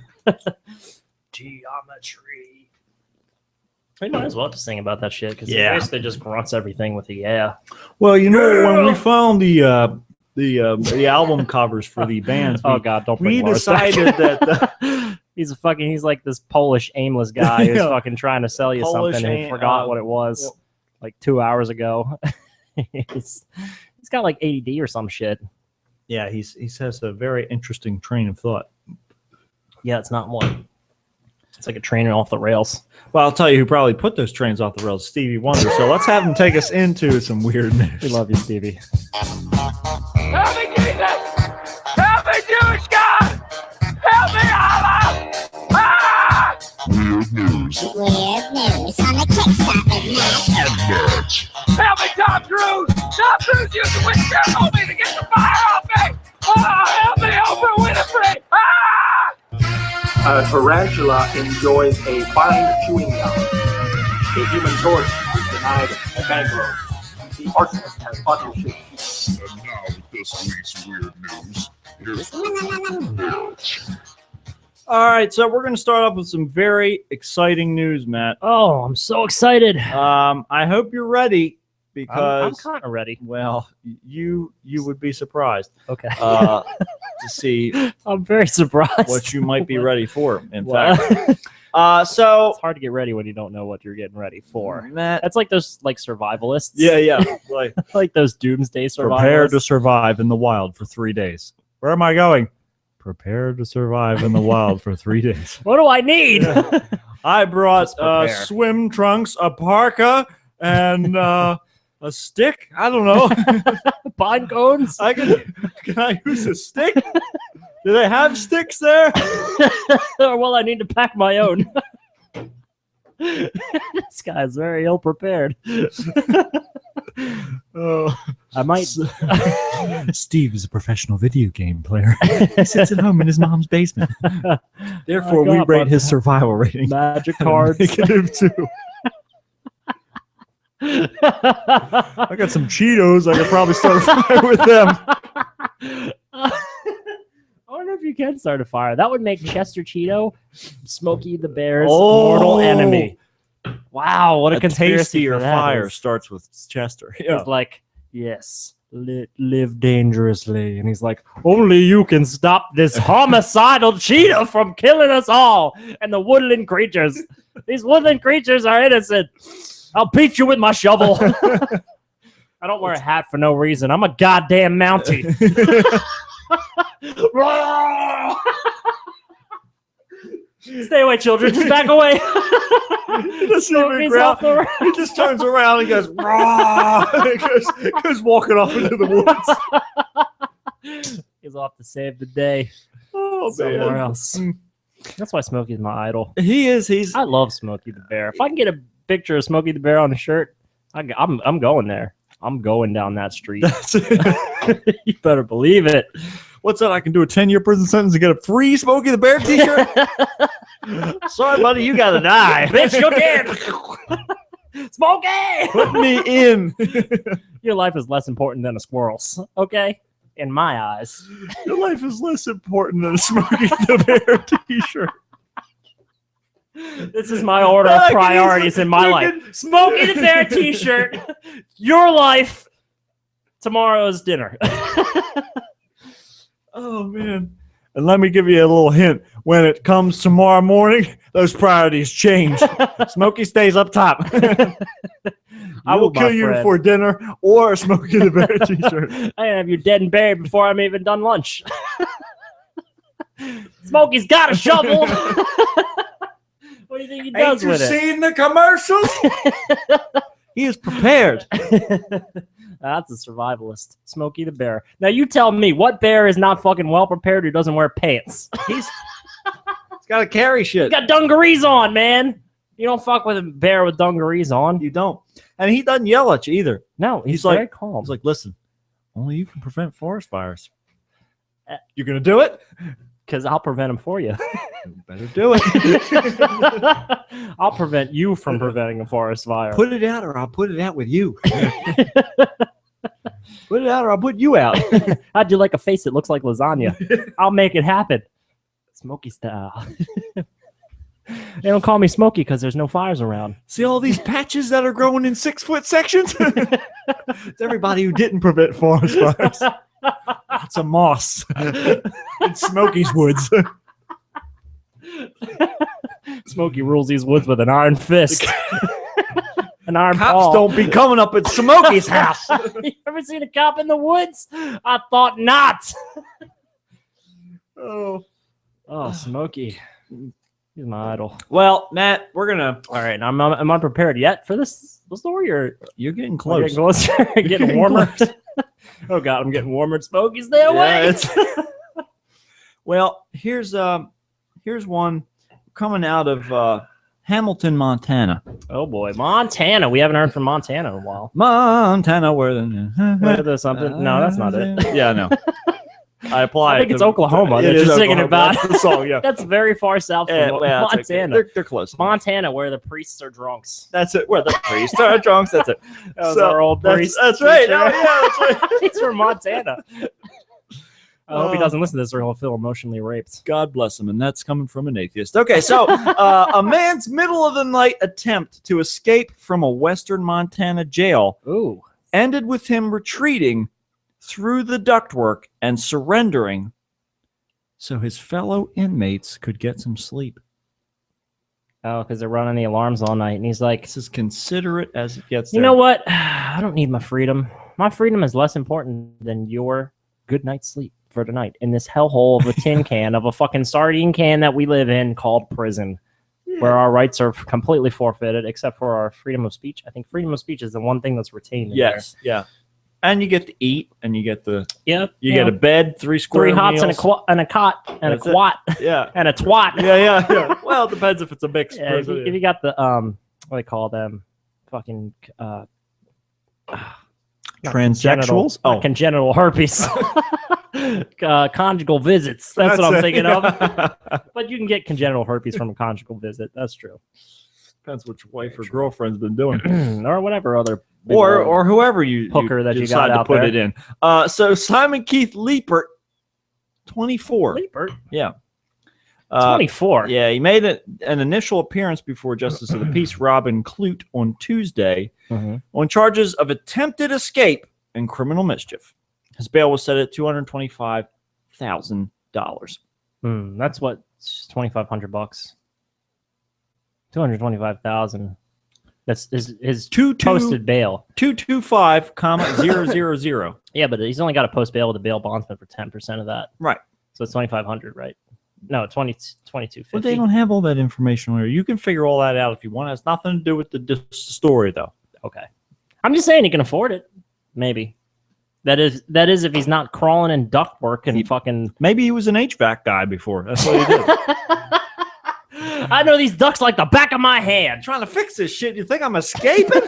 Geometry. We might as well just sing about that shit because it basically just grunts everything with a yeah. Well, you know, when we found the album covers for the bands, Oh God, don't bring we Lars back. decided that he's like this Polish aimless guy who's Yeah. fucking trying to sell you Polish something and he forgot what it was like 2 hours ago. he's got like ADD or some shit. yeah, he says a very interesting train of thought. Yeah, it's not one. It's like a train off the rails. Well, I'll tell you who probably put those trains off the rails, Stevie Wonder. So let's have him take us into some weird news. We love you, Stevie. Help me, Jesus! Help me, Jewish God! Help me, Allah! Ah! Weird news on the Kickstarter net. Help me, Tom Cruise! Tom Cruise used the wheelchair help me to get the fire off me! Ah, help me, Oprah Winfrey! Ah! A tarantula enjoys a fine chewing gum. A human torch is denied a bank loan. the arsonist has unleashed. And now with this week's weird news, here's All right, so we're going to start off with some very exciting news, Matt. Oh, I'm so excited. I hope you're ready because I'm kind of ready. well, you would be surprised Okay. to see I'm very surprised. what you might be ready for. In Well, fact, so it's hard to get ready when you don't know what you're getting ready for. Matt, That's like those like survivalists. yeah, like Like those doomsday survivalists. prepare to survive in the wild for 3 days. Where am I going? Prepare to survive in the wild for 3 days. What do I need? I brought Just prepare. swim trunks, a parka, and a stick. I don't know. Pine cones? Can I use a stick? Do they have sticks there? Well, I need to pack my own. This guy's very ill prepared. Oh, I might. Steve is a professional video game player. He sits at home in his mom's basement. Therefore, we got rate my his survival rating. Magic cards. -2. I got some Cheetos. I could probably start a fire with them. I wonder if you can start a fire. That would make Chester Cheeto Smokey the Bear's mortal enemy. Wow, what a conspiracy tastier for that fire is. starts with Chester. He's like, yes, live dangerously. And he's like, only you can stop this homicidal cheetah from killing us all and the woodland creatures. These woodland creatures are innocent. I'll beat you with my shovel. I don't wear a hat for no reason. I'm a goddamn Mountie. Stay away, children. Just back away. He doesn't even growl. He just turns around and goes, "Rah!" goes walking off into the woods. He's off to save the day Oh, somewhere man. else. That's why Smokey's my idol. He is. He's. I love Smokey the Bear. If I can get a picture of Smokey the Bear on a shirt, I'm going there. I'm going down that street. You better believe it. What's that? I can do a 10-year prison sentence and get a free Smokey the Bear T-shirt. Sorry, buddy, you gotta die. Bitch, you're dead. Smokey! Put me in. Your life is less important than a squirrel's, okay? In my eyes. Your life is less important than a Smokey the Bear T-shirt. This is my order of priorities in my life. Smokey the Bear T-shirt. Your life. Tomorrow's dinner. Oh, man. And let me give you a little hint. When it comes tomorrow morning, those priorities change. Smokey stays up top. I will kill you for dinner or a Smokey the Bear T-shirt. I can have you dead and buried before I'm even done lunch. Smokey's got a shovel. What do you think he does with it? Ain't you seen the commercials? He is prepared. That's a survivalist. Smokey the Bear. Now you tell me, what bear is not fucking well prepared who doesn't wear pants? He's got to carry shit. He's got dungarees on, man. You don't fuck with a bear with dungarees on. You don't. And he doesn't yell at you either. No, he's like, very calm. He's like, listen, only you can prevent forest fires. You gonna do it? Because I'll prevent them for you. You better do it. I'll prevent you from preventing a forest fire. Put it out or I'll put it out with you. Put it out or I'll put you out. I'd do like a face that looks like lasagna. I'll make it happen. Smokey style. They don't call me Smokey because there's no fires around. See all these patches that are growing in 6-foot sections? It's everybody who didn't prevent forest fires. That's a moss in Smokey's woods. Smokey rules these woods with an iron fist. An iron Cops paw. don't be coming up at Smokey's house. You ever seen a cop in the woods? I thought not. Oh, Smokey. He's my idol. well, Matt, we're gonna. All right, am I prepared yet for this story? Or You're getting close. Getting closer. You're Getting warmer. Oh God, I'm getting warmer. Smokey, stay away. Well, here's one coming out of Hamilton, Montana. Oh boy, Montana. We haven't heard from Montana in a while. Montana, where the Wait, there's something. No, that's not it. Yeah, no. I apply. I think it it's to- Oklahoma. It They're is just singing Oklahoma. about That's the song. Yeah. That's very far south from Yeah, well, it's okay. Montana. They're close. Montana, where the priests are drunks. That's it. Where the priests are drunks. That's it. That was our old priest. That's right. teacher. Oh, yeah, that's right. He's from Montana. I hope he doesn't listen to this or he'll feel emotionally raped. God bless him, and that's coming from an atheist. Okay, so a man's middle of the night attempt to escape from a Western Montana jail Ooh. ended with him retreating through the ductwork and surrendering so his fellow inmates could get some sleep. Oh, because they're running the alarms all night. And he's like, It's as considerate as it gets. you know what? I don't need my freedom. My freedom is less important than your good night's sleep for tonight in this hellhole of a tin can, of a fucking sardine can that we live in called prison, where our rights are completely forfeited except for our freedom of speech. I think freedom of speech is the one thing that's retained in Yes, yeah. And you get to eat, and you get the Yep. you get a bed, three hots meals. and a cot and That's a it. quat Yeah, and a twat. yeah. Well, it depends if it's a mixed Yeah, if prison. you got the what do they call them? Fucking not Transsexuals? congenital- not congenital herpes. Conjugal visits. That's what I'm it. thinking of. But you can get congenital herpes from a conjugal visit. That's true. Depends which wife or girlfriend's been doing. Or whatever other big or old- or whoever you hooker that you decide got to out put there. it in. So Simon Keith Liepert, 24. Liepert. Yeah. 24. Yeah, he made an initial appearance before Justice of the Peace Robin Clute on Tuesday Mhm. on charges of attempted escape and criminal mischief. His bail was set at $225,000. That's what $2,500. 225,000. That's his posted bail. 225,000. Yeah, but he's only got to post bail with a bail bondsman for 10% of that. Right. So it's 2,500, right? No, 2250. Well, they don't have all that information there. You can figure all that out if you want. It has nothing to do with the story, though. Okay. I'm just saying he can afford it. Maybe. That is if he's not crawling in ductwork and fucking. Maybe he was an HVAC guy before. That's what he did. I know these ducks like the back of my hand. Trying to fix this shit. You think I'm escaping?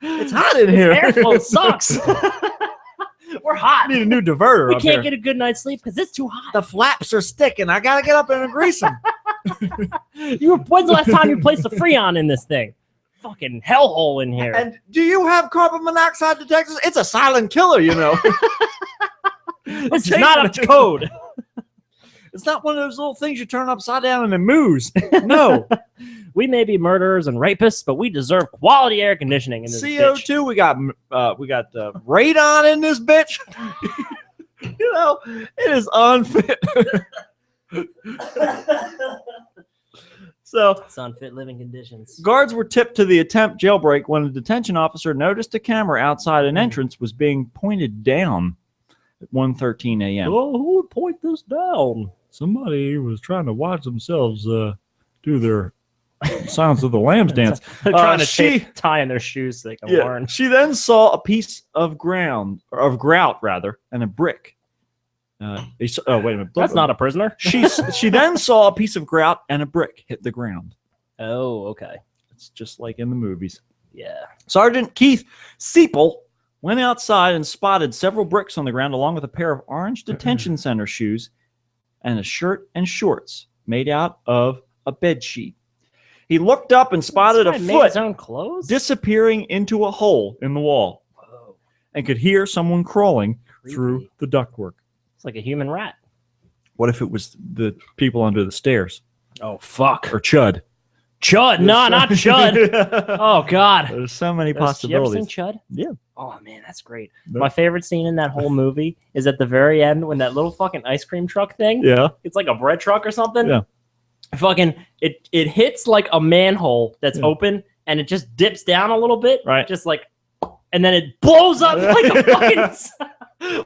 It's hot in here. Airflow sucks. We're hot. I need a new diverter. We up can't here. get a good night's sleep because it's too hot. The flaps are sticking. I gotta get up and grease them. When's the last time you placed a Freon in this thing? Fucking hellhole in here. And do you have carbon monoxide detectors? It's a silent killer, you know. This is not up to code. It's not one of those little things you turn upside down and it moves. No. We may be murderers and rapists, but we deserve quality air conditioning in this bitch. CO2. We got radon in this bitch. You know, it is unfit. So It's unfit living conditions. guards were tipped to the attempt jailbreak when a detention officer noticed a camera outside an entrance was being pointed down at 1:13 a.m. Oh, who would point this down? Somebody was trying to watch themselves do their Silence of the Lambs dance. They're trying to she- tie in their shoes so they can Yeah. learn. She then saw a piece of grout rather, and a brick. Oh, wait a minute. That's not a prisoner. She then saw a piece of grout and a brick hit the ground. Oh, okay. It's just like in the movies. Yeah. Sergeant Keith Seipel went outside and spotted several bricks on the ground, along with a pair of orange detention center shoes and a shirt and shorts made out of a bed sheet. He looked up and spotted This a guy made his foot own clothes. disappearing into a hole in the wall Whoa, and could hear someone crawling through creepy. the ductwork. It's like a human rat. What if it was the people under the stairs? Oh fuck. Or Chud? Chud. No, not Chud. Oh god. There's so many You ever seen possibilities. Chud? Yeah. Oh man, that's great. No. My favorite scene in that whole movie is at the very end when that little fucking ice cream truck thing. Yeah. It's like a bread truck or something. Yeah. Fucking it hits like a manhole that's Yeah. open and it just dips down a little bit. Right. Just like, and then it blows up like a fucking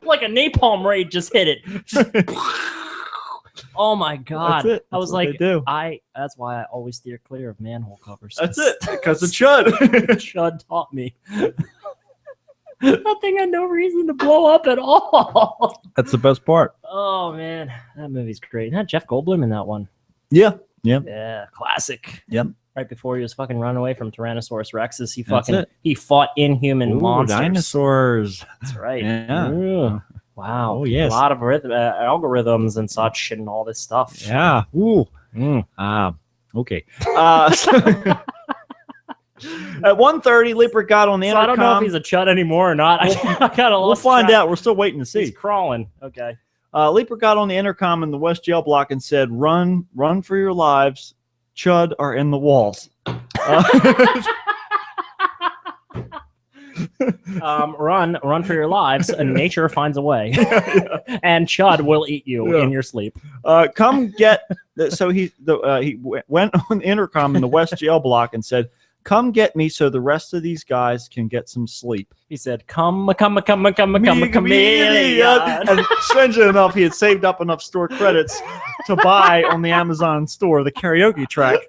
like a napalm raid just hit it. Just, oh my god. That's it. I was That's what like, they do. that's why I always steer clear of manhole covers. That's it. Because of Chud. Chud taught me. That thing had no reason to blow up at all. That's the best part. Oh man, that movie's great. Had Jeff Goldblum in that one. Yeah. Yeah. Yeah, classic. Yep. Right before he was fucking run away from Tyrannosaurus Rexes, he That's fucking it. he fought inhuman Ooh, monsters. dinosaurs. That's right. Yeah. Ooh. Wow. Oh, yes. A lot of algorithms and such and all this stuff. Yeah. Ooh. Okay. At 1:30, Liebert got on the intercom. I don't know if he's a chud anymore or not. I got a We'll find out. We're still waiting to see. He's crawling. Okay. Liebert got on the intercom in the West Jail block and said, "Run for your lives. Chud are in the walls." Run for your lives, and nature finds a way. And Chud will eat you in your sleep. Come get. So he went on the intercom in the West Jail block and said, "Come get me, so the rest of these guys can get some sleep." He said, "Come, chameleon." And strangely enough, he had saved up enough store credits to buy on the Amazon store the karaoke track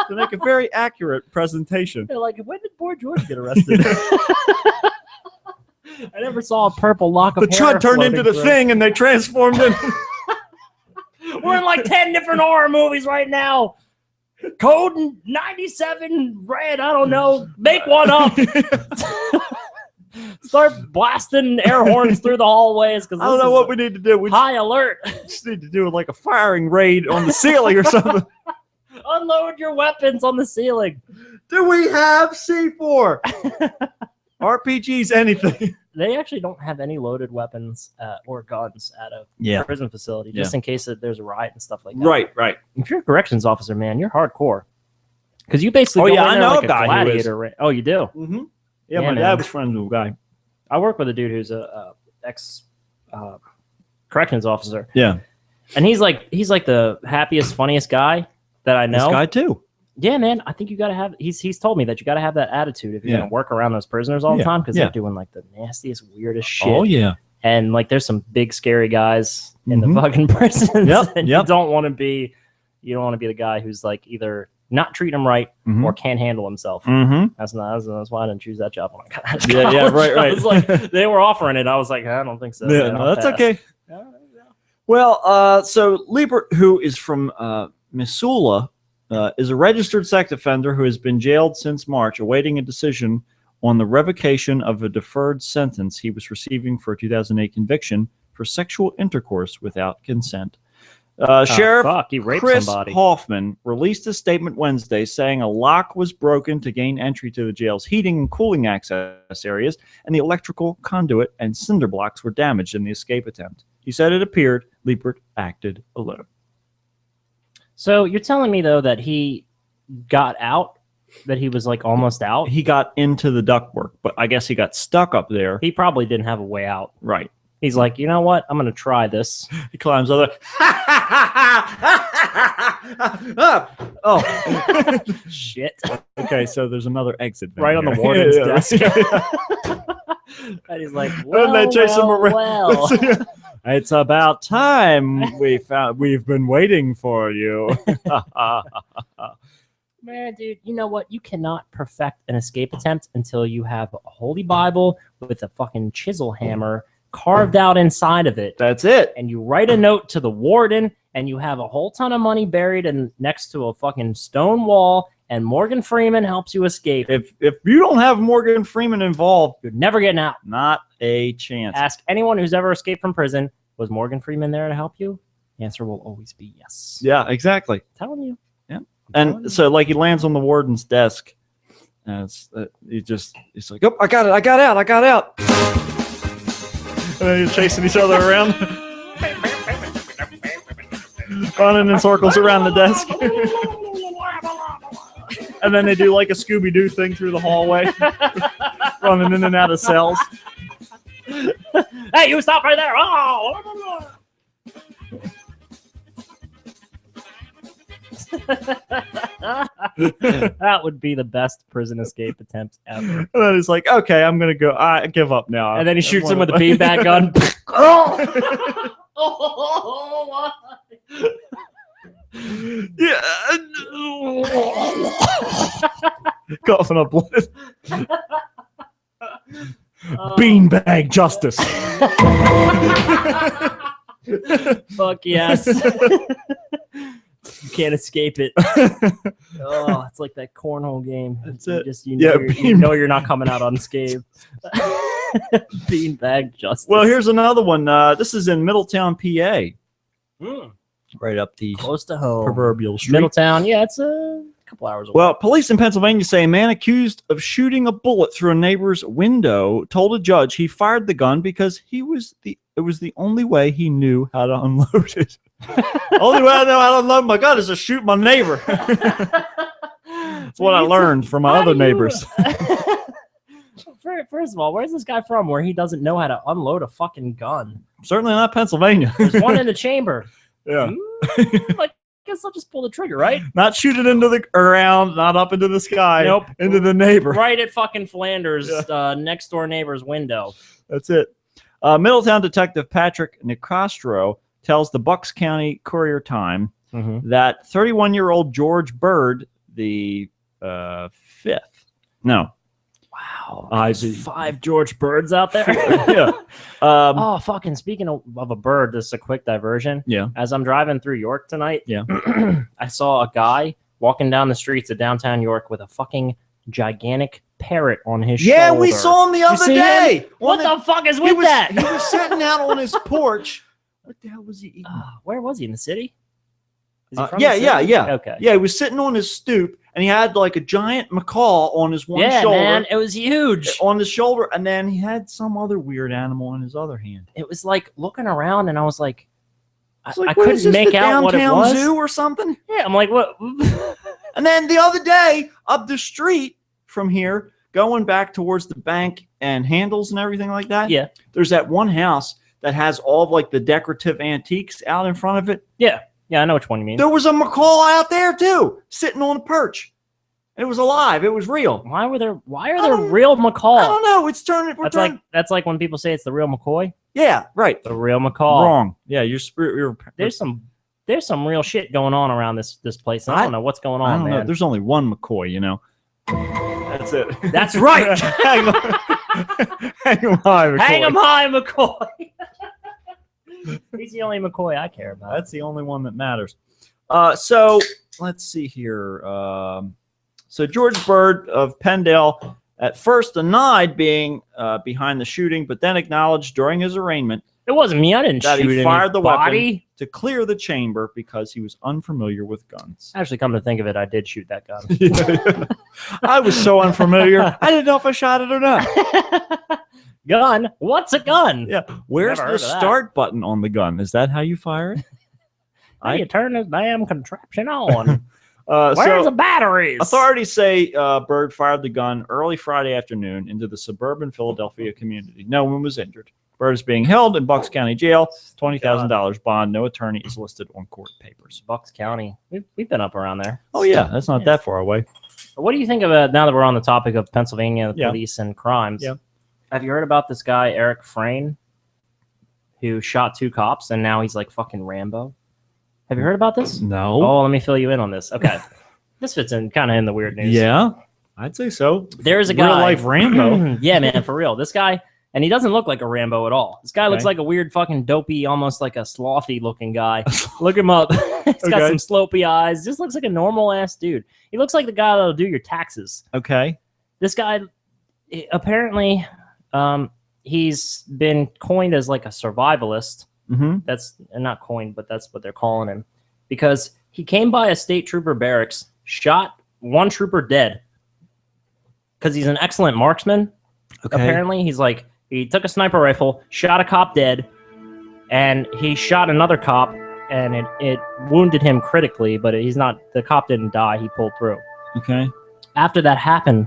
to make a very accurate presentation. They're like, when did Boy George get arrested? I never saw a purple lock of The hair chud turned into the through. thing, and they transformed it. We're in like 10 different horror movies right now. Code 97 red, I don't know. Make one up. Start blasting air horns through the hallways. I don't know what we need to do. We high alert. just need to do like a firing raid on the ceiling or something. Unload your weapons on the ceiling. Do we have C4? RPGs, anything. They actually don't have any loaded weapons or guns at a prison facility, just in case that there's a riot and stuff like that. Right. If you're a corrections officer, man, you're hardcore. Because you basically I know a guy gladiator. Oh, you do? Mm-hmm. Yeah, my man. dad was friends with a guy. I work with a dude who's a ex corrections officer. Yeah. And he's like the happiest, funniest guy that I know. This guy too. Yeah, man. I think you got to have. He's told me that you got to have that attitude if you're gonna work around those prisoners all the time because they're doing like the nastiest, weirdest shit. Oh yeah. And like, there's some big, scary guys in the fucking prisons. And you don't want to be. You don't want to be the guy who's like either not treating him right or can't handle himself. That's why I didn't choose that job when I got out of college. Right. I was like, they were offering it. I was like, I don't think so. Yeah, no, that's okay. Well, so Liebert, who is from Missoula, is a registered sex offender who has been jailed since March, awaiting a decision on the revocation of a deferred sentence he was receiving for a 2008 conviction for sexual intercourse without consent. Sheriff Chris Hoffman released a statement Wednesday saying a lock was broken to gain entry to the jail's heating and cooling access areas, and the electrical conduit and cinder blocks were damaged in the escape attempt. He said it appeared Liebert acted alone. So you're telling me, though, that he got out, that he was like almost out? He got into the ductwork, but I guess he got stuck up there. He probably didn't have a way out. Right. He's like, you know what? I'm going to try this. He climbs over. Oh. Shit. Okay, so there's another exit. Right on the warden's desk. And he's like, well, and they chase him around. Well. It's about time we've been waiting for you. Man, dude, you know what? You cannot perfect an escape attempt until you have a holy Bible with a fucking chisel hammer carved out inside of it. That's it. And you write a note to the warden, and you have a whole ton of money buried next to a fucking stone wall, and Morgan Freeman helps you escape. If you don't have Morgan Freeman involved, you're never getting out. Not a chance. Ask anyone who's ever escaped from prison, was Morgan Freeman there to help you? The answer will always be yes. Yeah, exactly. I'm telling you. Yeah. And so like he lands on the warden's desk, and he's like, oh, I got out. And then you're chasing each other around. Running in circles around the desk. And then they do like a Scooby-Doo thing through the hallway. Running in and out of cells. Hey, you stop right there. Oh! That would be the best prison escape attempt ever. And then he's like, okay, I'm going to go. I give up now. And then he shoots him with a beanbag gun. Oh, yeah. Coughing up blood. Beanbag justice. Fuck yes. You can't escape it. Oh, it's like that cornhole game. That's it. You know you're not coming out unscathed. Beanbag justice. Well, here's another one. This is in Middletown, PA. Right up the close to home. proverbial street. Middletown, yeah, it's a couple hours away. Well, police in Pennsylvania say a man accused of shooting a bullet through a neighbor's window told a judge he fired the gun because it was the only way he knew how to unload it. Only way I know how to unload my gun is to shoot my neighbor. That's what I learned from my other neighbors. First of all, where's this guy from where he doesn't know how to unload a fucking gun? Certainly not Pennsylvania. There's one in the chamber. Yeah. I guess I'll just pull the trigger, right? Not shoot it into the ground, not up into the sky. Nope. Into the neighbor. Right at fucking Flanders' next door neighbor's window. That's it. Middletown detective Patrick Nicastro tells the Bucks County Courier-Time that 31-year-old George Bird, the fifth. No. Wow. There's 5 George Birds out there. Yeah. Oh, fucking speaking of a bird, this is a quick diversion. Yeah. As I'm driving through York tonight, Yeah. I saw a guy walking down the streets of downtown York with a fucking gigantic parrot on his shoulder. Yeah, we saw him the other day. What the fuck is with that? He was sitting out on his porch. What the hell was he eating? Where was he? In the city? Is he from Yeah. the city? Okay. Yeah, he was sitting on his stoop, and he had like a giant macaw on his one shoulder. Man, it was huge. On his shoulder, and then he had some other weird animal in his other hand. It was like looking around, and I was like, I What couldn't is this, make the out what it downtown was. zoo or something? Yeah, I'm like, what? And then the other day, up the street from here, going back towards the bank and Handles and everything like that. Yeah. There's that one house that has all of like the decorative antiques out in front of it. Yeah, I know which one you mean. There was a macaw out there too, sitting on a perch. It was alive. It was real. Why are there real macaw? I don't know. It's turning. That's like when people say it's the real McCoy. Yeah, right. The real macaw. Wrong. Yeah, There's some real shit going on around this place. I don't know what's going on, I don't know. man. There's only one McCoy, you know. That's it. That's right. Hang on. Hang him high, McCoy. Hang 'em high, McCoy. He's the only McCoy I care about. That's the only one that matters. So let's see here. So George Bird of Pendale at first denied being behind the shooting, but then acknowledged during his arraignment it wasn't me. I didn't that shoot he fired the anybody. weapon to clear the chamber because he was unfamiliar with guns. Actually, come to think of it, I did shoot that gun. I was so unfamiliar. I didn't know if I shot it or not. Gun? What's a gun? Yeah. Where's Never the heard of that. start button on the gun? Is that how you fire it? How you turn this damn contraption on? So Where's the batteries? authorities say Bird fired the gun early Friday afternoon into the suburban Philadelphia community. No one was injured. Bird is being held in Bucks County Jail. $20,000 bond. No attorney is listed on court papers. Bucks County. We've been up around there. Oh, yeah. That's not that far away. What do you think of now that we're on the topic of Pennsylvania, the Yeah. police and crimes? Yeah. Have you heard about this guy, Eric Frayne, who shot 2 cops and now he's like fucking Rambo? Have you heard about this? No. Oh, let me fill you in on this. Okay. This fits in kind of in the weird news. Yeah. I'd say so. There's a guy. Real life Rambo. Yeah, man, for real. This guy, and he doesn't look like a Rambo at all. This guy looks Okay. like a weird fucking dopey, almost like a slothy looking guy. Look him up. He's got Okay. some slopey eyes. Just looks like a normal ass dude. He looks like the guy that'll do your taxes. Okay. This guy, apparently, he's been coined as like a survivalist. Mm-hmm. That's not coined, but that's what they're calling him, because he came by a state trooper barracks, shot one trooper dead, because he's an excellent marksman. Okay. Apparently, he took a sniper rifle, shot a cop dead, and he shot another cop, and it wounded him critically, but the cop didn't die. He pulled through. Okay. After that happened,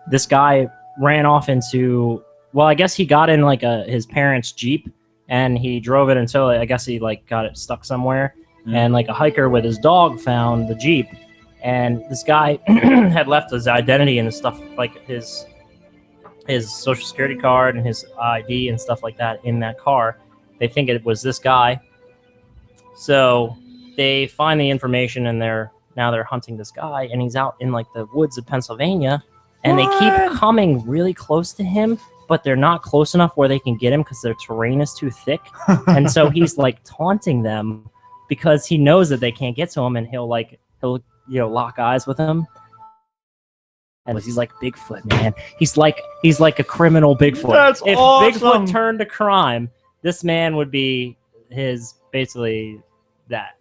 this guy ran off into, well, I guess he got in like his parents' Jeep, and he drove it until I guess he like got it stuck somewhere. And like a hiker with his dog found the Jeep, and this guy had left his identity and his stuff, like his social security card and his ID and stuff like that in that car. They think it was this guy, so they find the information, and they're hunting this guy, and he's out in like the woods of Pennsylvania, and they keep coming really close to him, but they're not close enough where they can get him because their terrain is too thick. And so he's like taunting them because he knows that they can't get to him, and he'll lock eyes with them. And he's like Bigfoot, man. He's like a criminal Bigfoot. That's if awesome. Bigfoot turned to crime, this man would be his basically that.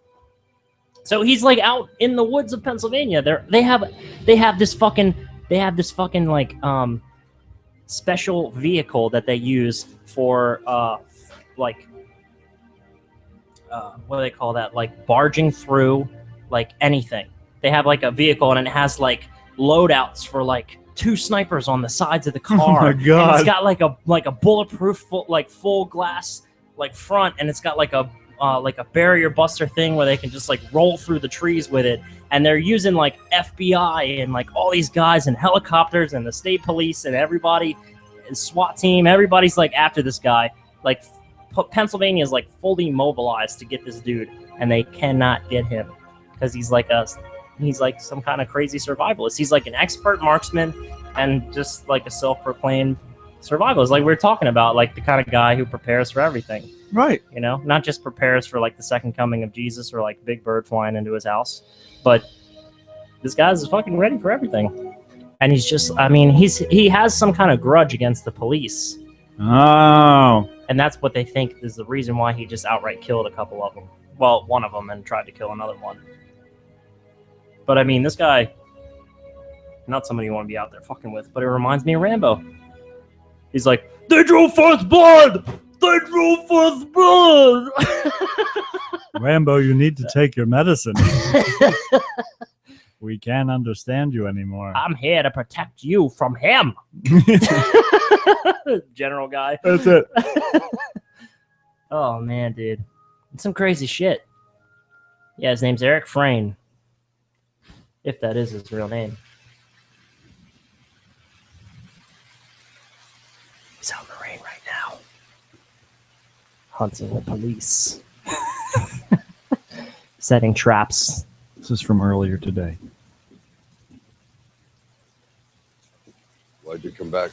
So he's like out in the woods of Pennsylvania. They have this fucking like special vehicle that they use for like what do they call that? Like barging through like anything. They have like a vehicle and it has like loadouts for like 2 snipers on the sides of the car. Oh my God. And it's got like a bulletproof full glass like front, and it's got like a barrier buster thing where they can just like roll through the trees with it. And they're using like FBI and like all these guys and helicopters and the state police and everybody, and SWAT team. Everybody's like after this guy. Like Pennsylvania is like fully mobilized to get this dude, and they cannot get him because he's like some kind of crazy survivalist. He's like an expert marksman and just like a self-proclaimed survivalist, like we were talking about, like the kind of guy who prepares for everything. Right. You know, not just prepares for like the second coming of Jesus or like Big Bird flying into his house, but this guy's fucking ready for everything. And he's just, I mean, he has some kind of grudge against the police. Oh. And that's what they think is the reason why he just outright killed a couple of them. Well, one of them, and tried to kill another one. But I mean, this guy, not somebody you want to be out there fucking with, but it reminds me of Rambo. He's like, they drew first blood! They drew first blood! Rambo, you need to take your medicine. We can't understand you anymore. I'm here to protect you from him. General guy. That's it. Oh, man, dude. It's some crazy shit. Yeah, his name's Eric Frayne. If that is his real name. He's out in the rain right now. Hunting the police. Setting traps. This is from earlier today. Why'd you come back?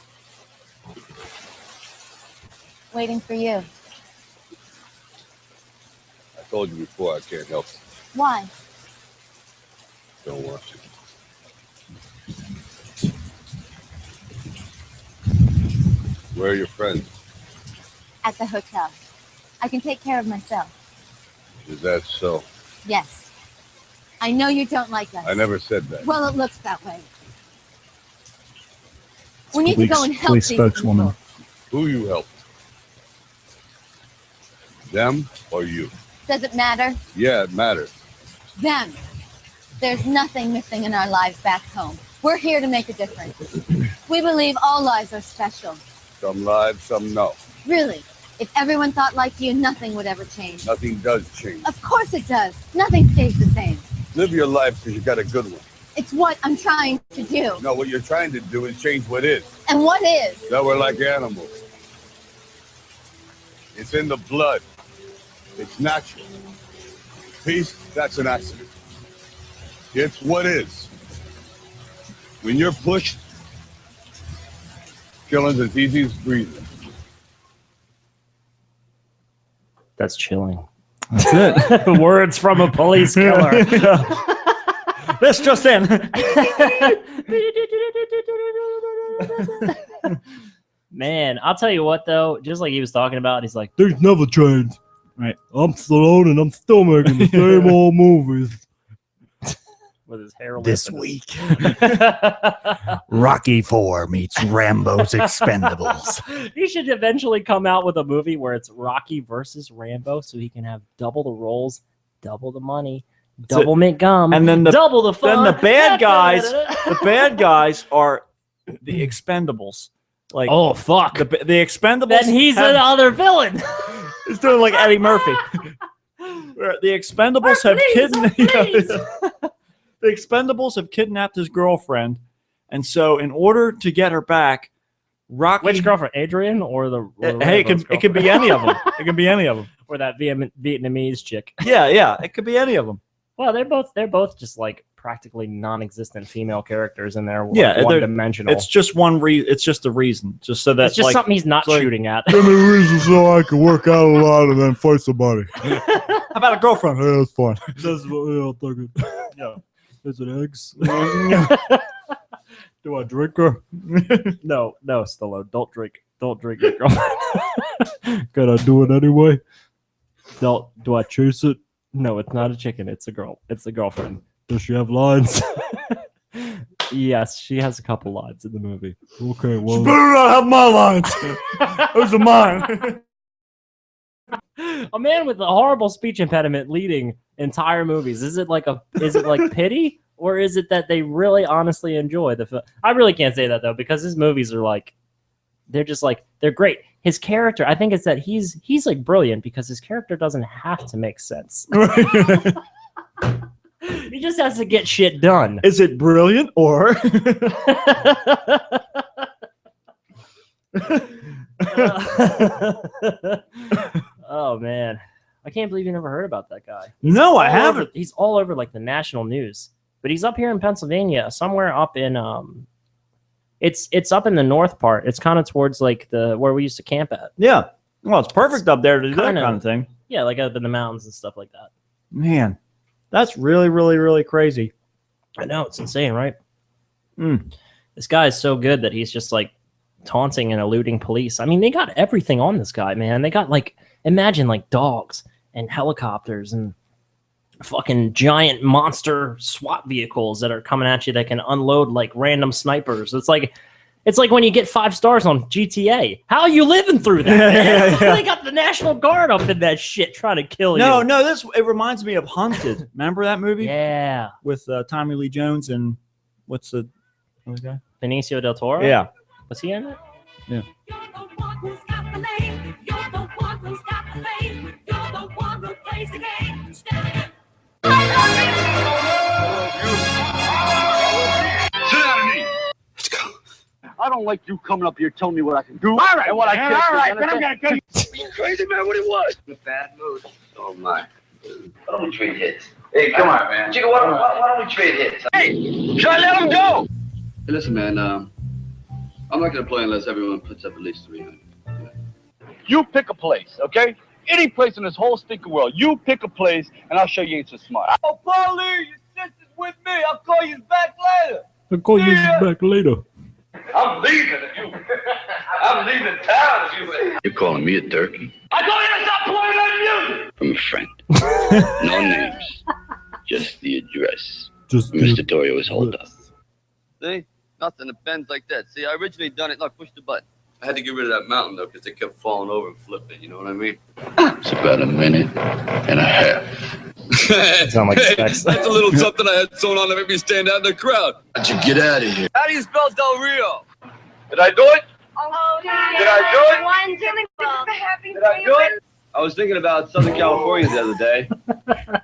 Waiting for you. I told you before I can't help you. Why? Don't want to. Where are your friends? At the hotel. I can take care of myself. Is that so? Yes. I know you don't like us. I never said that. Well, it looks that way. We need to go and help police these spokeswoman. people. Who you helped? Them or you? Does it matter? Yeah, it matters. Them. There's nothing missing in our lives back home. We're here to make a difference. We believe all lives are special. Some lied, some no. Really. If everyone thought like you, nothing would ever change. Nothing does change. Of course it does. Nothing stays the same. Live your life because you got a good one. It's what I'm trying to do. No, what you're trying to do is change what is. And what is? That we're like animals. It's in the blood. It's natural. Peace, that's an accident. It's what is. When you're pushed, killing's as easy as breathing. That's chilling. That's it. Words from a police killer. This just in. Man, I'll tell you what though, just like he was talking about, he's like, There's never change. Right. I'm Stallone and I'm still making the same old movies. with his hair This lifted. week, Rocky IV meets Rambo's Expendables. He should eventually come out with a movie where it's Rocky versus Rambo, so he can have double the roles, double the money, double mint gum, And then double the fun. Then the bad guys are the Expendables. Like, oh fuck, the Expendables. then he's another villain. He's doing like Eddie Murphy. The Expendables have kidnapped. The Expendables have kidnapped his girlfriend, and so in order to get her back, Rocky. Which girlfriend, Adrian or the? Hey, it could be any of them. It could be any of them. Or that Vietnamese chick. Yeah, it could be any of them. Well, they're both just like practically non-existent female characters in there. Yeah, one-dimensional. It's just one reason. It's just a reason, just so that it's just like, something he's not shooting at. Give me a reason so I can work out a lot and then fight somebody. How about a girlfriend? Yeah, that's fine. That's, yeah, I'll take it. Yeah. Is it eggs? Do I drink her? No, Stallone. Don't drink. Don't drink your girlfriend. Can I do it anyway? Do I chase it? No, it's not a chicken. It's a girl. It's a girlfriend. Does she have lines? Yes, she has a couple lines in the movie. Okay, well. She better not have my lines. Those are mine. A man with a horrible speech impediment leading entire movies. Is it like pity, or is it that they really honestly enjoy the film? I really can't say that though, because his movies are like, they're just like, they're great. His character, I think it's that he's like brilliant because his character doesn't have to make sense. He just has to get shit done. Is it brilliant or? Oh man, I can't believe you never heard about that guy. No, I haven't. He's all over like the national news, but he's up here in Pennsylvania, somewhere up in it's up in the north part. It's kind of towards like where we used to camp at. Yeah, well, it's perfect up there to do that kind of thing. Yeah, like up in the mountains and stuff like that. Man, that's really, really, really crazy. I know, it's insane, right? This guy is so good that he's just like taunting and eluding police. I mean, they got everything on this guy, man. They got like, imagine like dogs and helicopters and fucking giant monster SWAT vehicles that are coming at you that can unload like random snipers. It's like when you get 5 stars on GTA. How are you living through that? Yeah. They got the National Guard up in that shit trying to kill you. No, it reminds me of Hunted. Remember that movie? Yeah. With Tommy Lee Jones and what's the other guy? Benicio del Toro? Yeah. Was he in it? Yeah. I don't like you coming up here telling me what I can do. All right, and what I can't do. All right, but I'm gonna tell you. You crazy, man? What it was? In a bad mood. Oh my. Why don't we trade hits? Hey, come on, man. Chico, why don't we trade hits? Hey, should I let him go? Hey, listen, man. I'm not gonna play unless everyone puts up at least 300. You pick a place, okay? Any place in this whole stinking world. You pick a place, and I'll show you ain't so smart. Oh, Paulie, your sister's with me. I'll call you back later. I'm leaving if you. I'm leaving town if you. You're calling me a turkey? I told you to stop playing that music. From a friend. No names. Just the address. Mr. Torio is holed up. See? Nothing that bends like that. See, I originally done it. Look, push the button. I had to get rid of that mountain, though, because they kept falling over and flipping. You know what I mean? It's about a minute and a half. Sound like That's a little something I had sewn on to make me stand out in the crowd. How'd you get out of here? How do you spell Del Rio? Did I do it? Oh, Did I do it? Wonderful. Did I do it? I was thinking about Southern California the other day.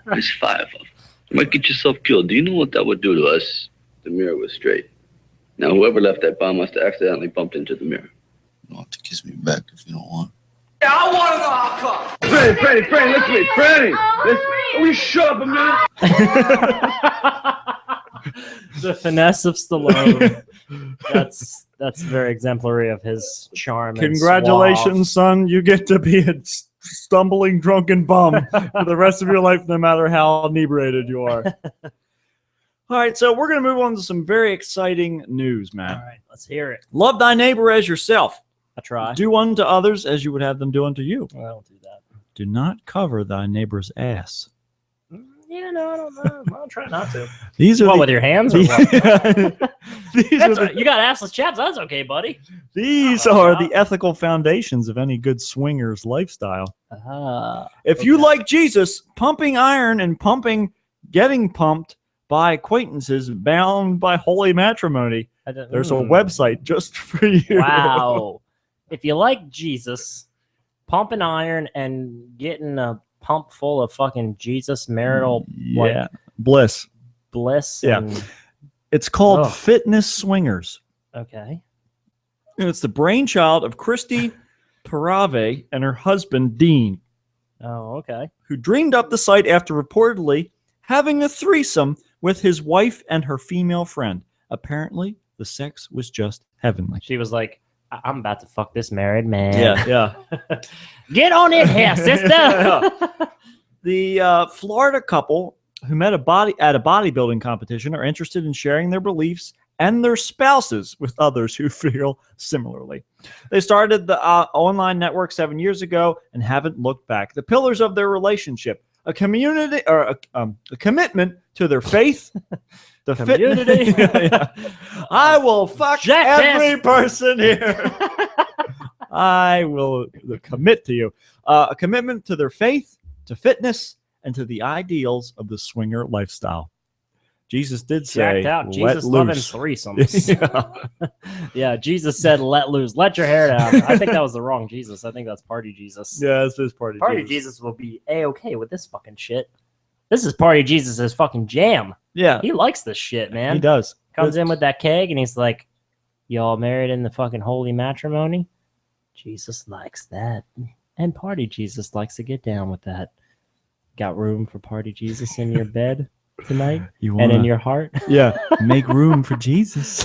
There's 5 of them. You might get yourself killed. Do you know what that would do to us? The mirror was straight. Now, whoever left that bomb must have accidentally bumped into the mirror. You don't have to kiss me back if you don't want. Yeah, I want to know how come. Franny, listen to me. Franny, listen. Will you shut up a minute? The finesse of Stallone. That's very exemplary of his charm. Congratulations, son. You get to be a stumbling drunken bum for the rest of your life, no matter how inebriated you are. All right, so we're going to move on to some very exciting news, Matt. All right, let's hear it. Love thy neighbor as yourself. I try. Do unto others as you would have them do unto you. Well, I don't do that. Do not cover thy neighbor's ass. Yeah, no, I don't know. I'll try not to. These are with your hands or what? You got assless chaps. That's okay, buddy. These are the ethical foundations of any good swinger's lifestyle. If you like Jesus, pumping iron and getting pumped by acquaintances bound by holy matrimony, there's a website just for you. Wow. If you like Jesus, pumping iron and getting a pump full of fucking Jesus marital bliss. Yeah. It's called Fitness Swingers. Okay. And it's the brainchild of Christy Parave and her husband, Dean. Oh, okay. Who dreamed up the site after reportedly having a threesome with his wife and her female friend. Apparently, the sex was just heavenly. She was like, I'm about to fuck this married man. Yeah. Get on in here, sister. The Florida couple who met at a bodybuilding competition are interested in sharing their beliefs and their spouses with others who feel similarly. They started the online network 7 years ago and haven't looked back. The pillars of their relationship: a community, or a commitment to their faith. The community. I will fuck every person here. I will commit to you. A commitment to their faith, to fitness, and to the ideals of the swinger lifestyle. Jesus did say, out. Jesus loving threesomes. Yeah, Jesus said, let loose. Let your hair down. I think that was the wrong Jesus. I think that's Party Jesus. Yeah, this is Party Jesus. Party Jesus will be A-okay with this fucking shit. This is Party Jesus' fucking jam. Yeah. He likes this shit, man. He does. Comes in with that keg and he's like, y'all married in the fucking holy matrimony? Jesus likes that. And Party Jesus likes to get down with that. Got room for Party Jesus in your bed tonight? And in your heart? Yeah. Make room for Jesus.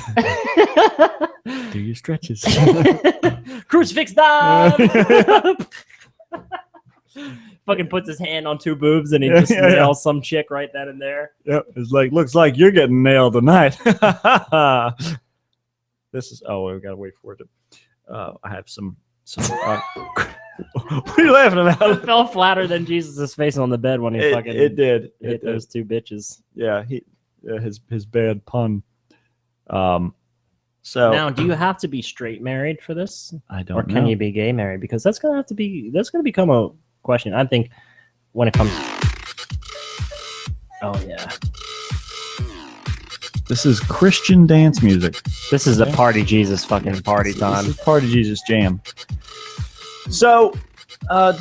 Do your stretches. Crucifix dive! Fucking puts his hand on two boobs and he just nails some chick right then and there. Yep. It's like, looks like you're getting nailed tonight. This is, we gotta wait for it. I have some what are you laughing about? It fell flatter than Jesus' face on the bed when he it did. hit those two bitches. Yeah, his bad pun. So now, do you have to be straight married for this? I don't know. Or can you be gay married? Because that's gonna become a question. I think when it comes. Oh yeah. This is Christian dance music. This is a Party Jesus fucking party time. This is Party Jesus jam. So,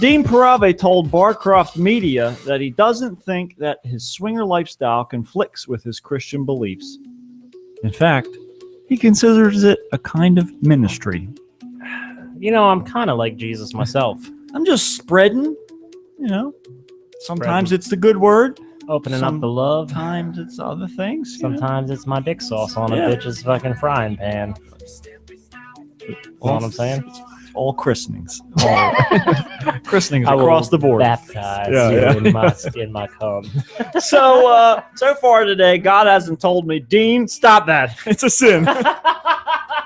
Dean Parave told Barcroft Media that he doesn't think that his swinger lifestyle conflicts with his Christian beliefs. In fact, he considers it a kind of ministry. You know, I'm kind of like Jesus myself. I'm just spreading, Sometimes it's the good word. Opening up the love. Sometimes it's other things. Sometimes it's my dick sauce on a bitch's fucking frying pan. You know what I'm saying? All christenings. Christenings across the board. Baptized in my cum. So far today, God hasn't told me, Dean, stop that. It's a sin. I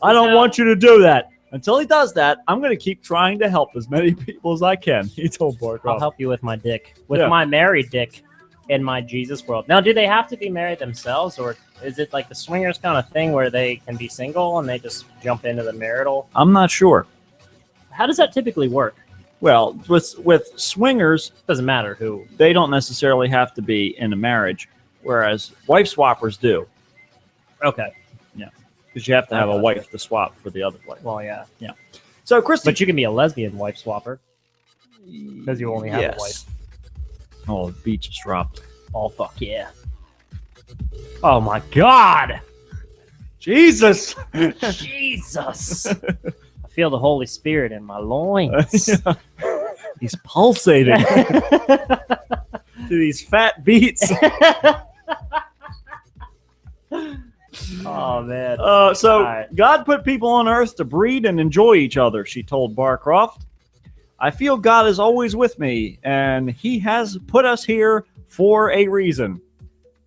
don't want you to do that. Until he does that, I'm going to keep trying to help as many people as I can. He told Barcroft. I'll help you with my dick. With my married dick in my Jesus world. Now, do they have to be married themselves, or is it like the swingers kind of thing where they can be single and they just jump into the marital? I'm not sure. How does that typically work? Well, with swingers, doesn't matter who. They don't necessarily have to be in a marriage, whereas wife swappers do. Okay. Yeah. Because you have to have a wife to swap for the other wife. Well, yeah. Yeah. So, Christy. But you can be a lesbian wife swapper. Because you only have a wife. Oh, the beat just dropped. Oh, fuck yeah. Oh, my God. Jesus. Jesus. I feel the Holy Spirit in my loins. He's pulsating to these fat beats. Oh, man. God put people on earth to breed and enjoy each other, she told Barcroft. I feel God is always with me, and he has put us here for a reason.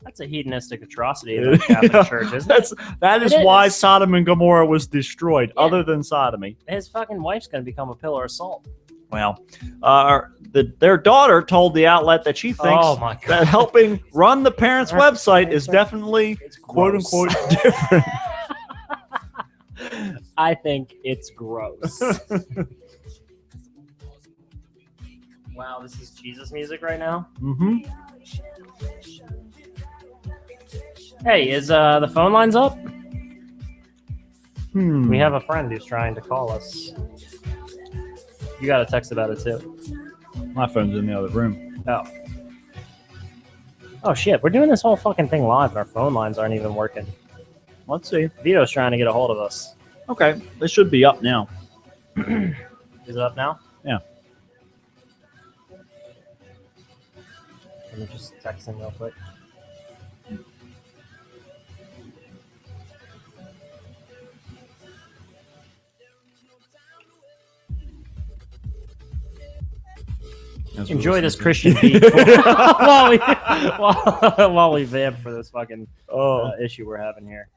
That's a hedonistic atrocity in the Catholic Church, isn't it? That is why Sodom and Gomorrah was destroyed, other than sodomy. His fucking wife's going to become a pillar of salt. Well, their daughter told the outlet that she thinks that helping run the parents' website is definitely, quote-unquote, different. I think it's gross. Wow, this is Jesus music right now? Mm-hmm. Hey, is the phone lines up? We have a friend who's trying to call us. You got a text about it, too. My phone's in the other room. Oh. Oh, shit. We're doing this whole fucking thing live, and our phone lines aren't even working. Let's see. Vito's trying to get a hold of us. Okay. They should be up now. Is it up now? Yeah. Let me just text him real quick. As we Enjoy listen this to- Christian beat while we vamp for this fucking issue we're having here.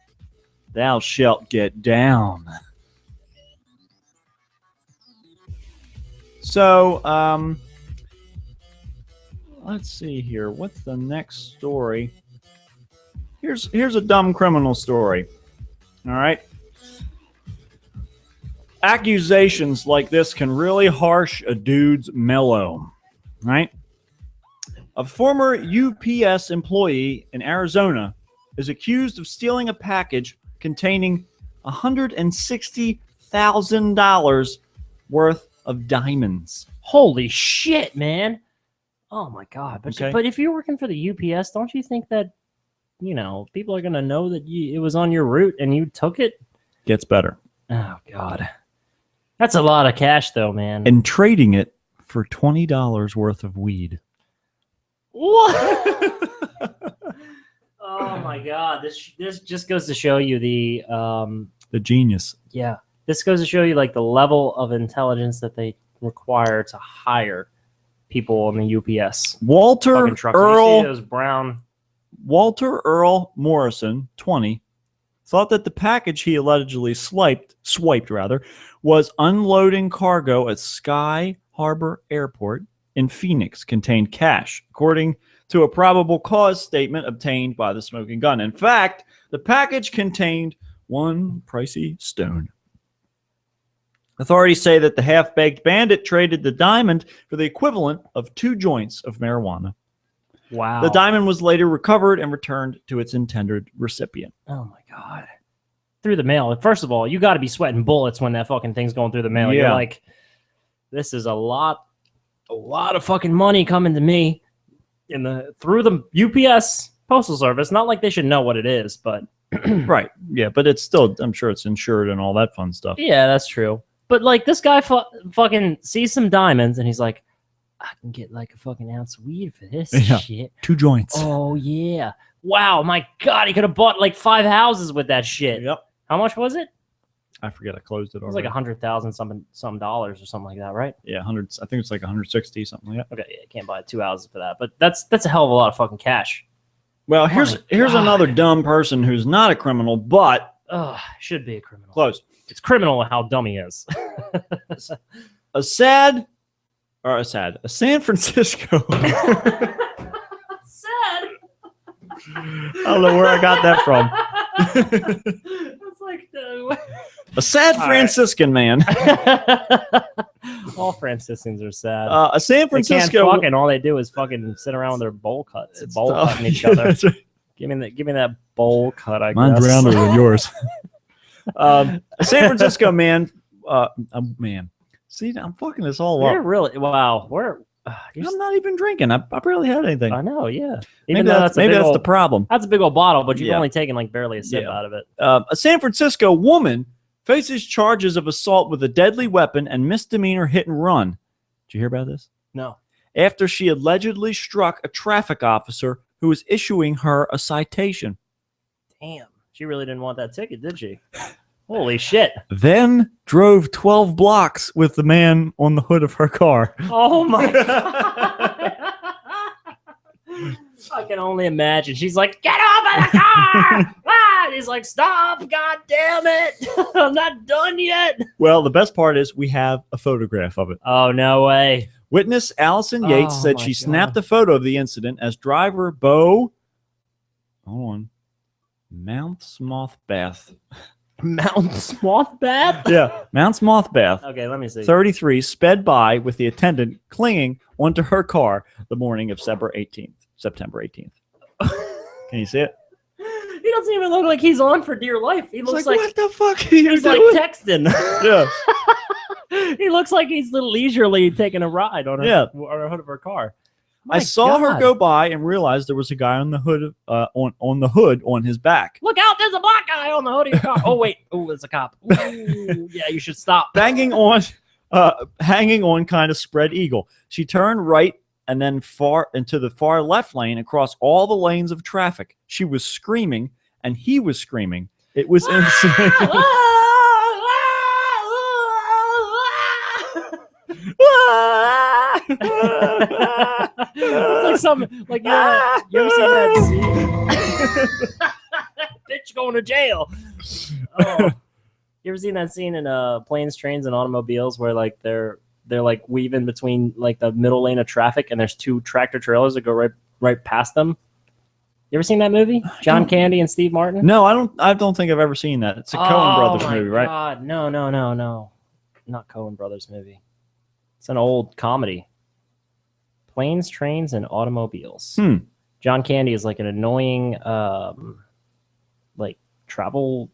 Thou shalt get down. So, let's see here. What's the next story? Here's a dumb criminal story. All right. Accusations like this can really harsh a dude's mellow, right? A former UPS employee in Arizona is accused of stealing a package containing $160,000 worth of diamonds. Holy shit, man. Oh my god. But Okay. but if you're working for the UPS, don't you think that people are going to know that it was on your route and you took it? Gets better. Oh god. That's a lot of cash though, man. And trading it for $20 worth of weed. What? Oh my god. This just goes to show you the genius. Yeah. This goes to show you like the level of intelligence that they require to hire people on the UPS. Walter Fucking trucks. You see Earl those brown. Walter Earl Morrison, 20, thought that the package he allegedly swiped was unloading cargo at Sky Harbor Airport in Phoenix, contained cash, according to a probable cause statement obtained by the Smoking Gun. In fact, the package contained one pricey stone. Authorities say that the half-baked bandit traded the diamond for the equivalent of 2 joints of marijuana. Wow. The diamond was later recovered and returned to its intended recipient. Oh my god. Through the mail. First of all, you got to be sweating bullets when that fucking thing's going through the mail. Yeah. You're like, this is a lot of fucking money coming to me through the UPS postal service. Not like they should know what it is, but right. Yeah, but it's still, I'm sure it's insured and all that fun stuff. yeah, that's true. But like this guy fucking sees some diamonds and he's like, I can get like a fucking ounce of weed for this shit. 2 joints. Oh yeah. Wow, my god, he could have bought like 5 houses with that shit. Yep. How much was it? I forget. I closed it. It was like 100,000 some dollars or something like that, right? Yeah, 100. I think it's like 160 something like that. Okay, yeah, can't buy 2 houses for that, but that's a hell of a lot of fucking cash. Well, Oh here's my another dumb person who's not a criminal, but should be a criminal. Close. It's criminal how dumb he is. a San Francisco. Sad. I don't know where I got that from. It's like A sad Franciscan man. All Franciscans are sad. A San They Francisco. can't fuck, and all they do is fucking sit around with their bowl cuts, bowl tough. cutting each Yeah, other. that's right. Give me that bowl cut. I Mine's guess. rounder than yours. A San Francisco man. Man. See, I'm fucking this all You're up. really wow. I'm not even drinking. I barely had anything. I know. Yeah. Maybe though that's a big the old- problem. That's a big old bottle, but you've Yeah. only taken like barely a sip Yeah. out of it. A San Francisco woman faces charges of assault with a deadly weapon and misdemeanor hit and run. Did you hear about this? No. After she allegedly struck a traffic officer who was issuing her a citation. Damn. She really didn't want that ticket, did she? Holy shit. Then drove 12 blocks with the man on the hood of her car. Oh my god. I can only imagine. She's like, get off of the car! And he's like, stop, god damn it. I'm not done yet. Well, the best part is we have a photograph of it. Oh, no way. Witness Allison Yates Oh, said my she God. snapped a photo of the incident as driver Bo Mount Smothbath. Mount Smothbath? Yeah, Mount Smothbath. Okay, let me see. 33 sped by with the attendant clinging onto her car the morning of September 18th. Can you see it? He doesn't even look like he's on for dear life. He looks like what the fuck are you he's like doing? texting. Yeah. He looks like he's leisurely taking a ride on her, on the hood of her car. I My saw her God. go by and realized there was a guy on the hood on the hood on his back. Look out, there's a black guy on the hood of your car. Oh, wait. Oh, there's a cop. Ooh, yeah, you should stop. hanging on kind of spread eagle. She turned right and then far into the far left lane across all the lanes of traffic. She was screaming and he was screaming. It was insane. It's like something like you ever seen that scene? Bitch going to jail. Oh. You ever seen that scene in Planes, Trains, and Automobiles where like they're like weaving between like the middle lane of traffic and there's two tractor trailers that go right past them? You ever seen that movie? John Candy and Steve Martin? No, I don't think I've ever seen that. It's a Coen Brothers movie, right? God. No. Not Coen Brothers movie. It's an old comedy. Planes, Trains, and Automobiles. John Candy is like an annoying like travel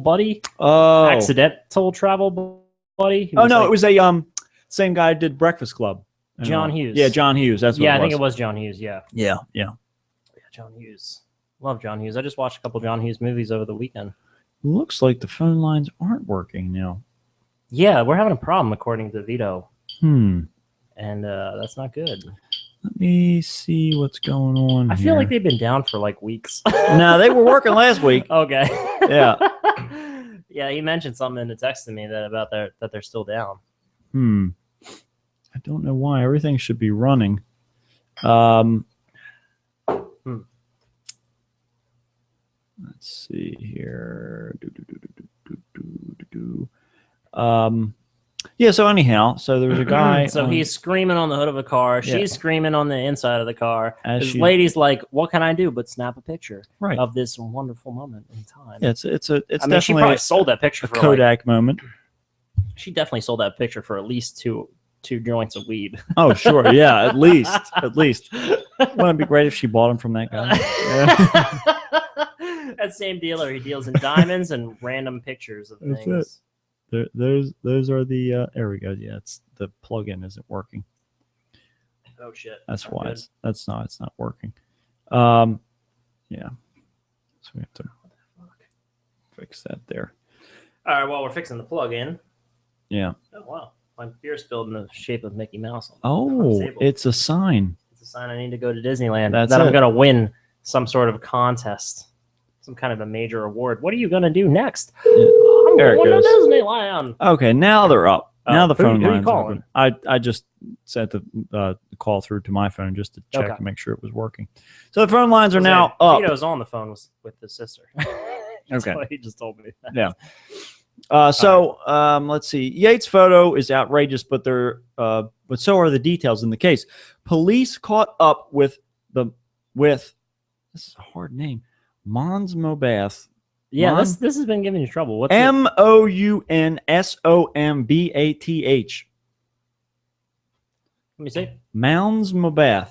buddy. Oh. Accidental travel buddy. Oh no, it was a same guy who did Breakfast Club. John Hughes. Yeah, John Hughes. That's what I think it was John Hughes, yeah. Yeah. John Hughes. Love John Hughes. I just watched a couple John Hughes movies over the weekend. Looks like the phone lines aren't working now. Yeah, we're having a problem according to Vito. And that's not good. Let me see what's going on. I feel like they've been down for like weeks. No, they were working last week. Okay. Yeah. Yeah, he mentioned something in the text to me that they're still down. I don't know why. Everything should be running. Let's see here. Yeah, so anyhow, so there was a guy. So he's screaming on the hood of a car. Yeah. She's screaming on the inside of the car. As This she- lady's like, what can I do but snap a picture Right. of this wonderful moment in time? Yeah, it's I mean, she definitely probably sold that picture a for Kodak moment. She definitely sold that picture for at least two joints of weed. Oh, sure. Yeah, at least. Wouldn't it be great if she bought them from that guy? Yeah. That same dealer, he deals in diamonds and random pictures of That's things. Those are the there we go. Yeah, it's the plugin isn't working. Oh shit. That's Not why good. it's not working. Yeah. So we have to fix that there. All right, well, we're fixing the plug-in. Yeah. Oh wow. My beer spilled in the shape of Mickey Mouse. Oh, table. it's a sign. It's a sign I need to go to Disneyland. That's that I'm it. going to win some sort of contest, some kind of a major award. What are you going to do next? I'm There it going goes. to Disneyland. Okay, now they're up. Now the who phone you lines calling? open. I just sent the call through to my phone just to check Okay. and make sure it was working. So the phone lines are Jose, now up. Vito's on the phone with his sister. That's Okay. what he just told me. Yeah. Let's see. Yates' photo is outrageous, but so are the details in the case. Police caught up with this is a hard name, Mons Mobath. Yeah, this has been giving you trouble. What's it? Mounsmbath. Let me see. Mounds Mobath.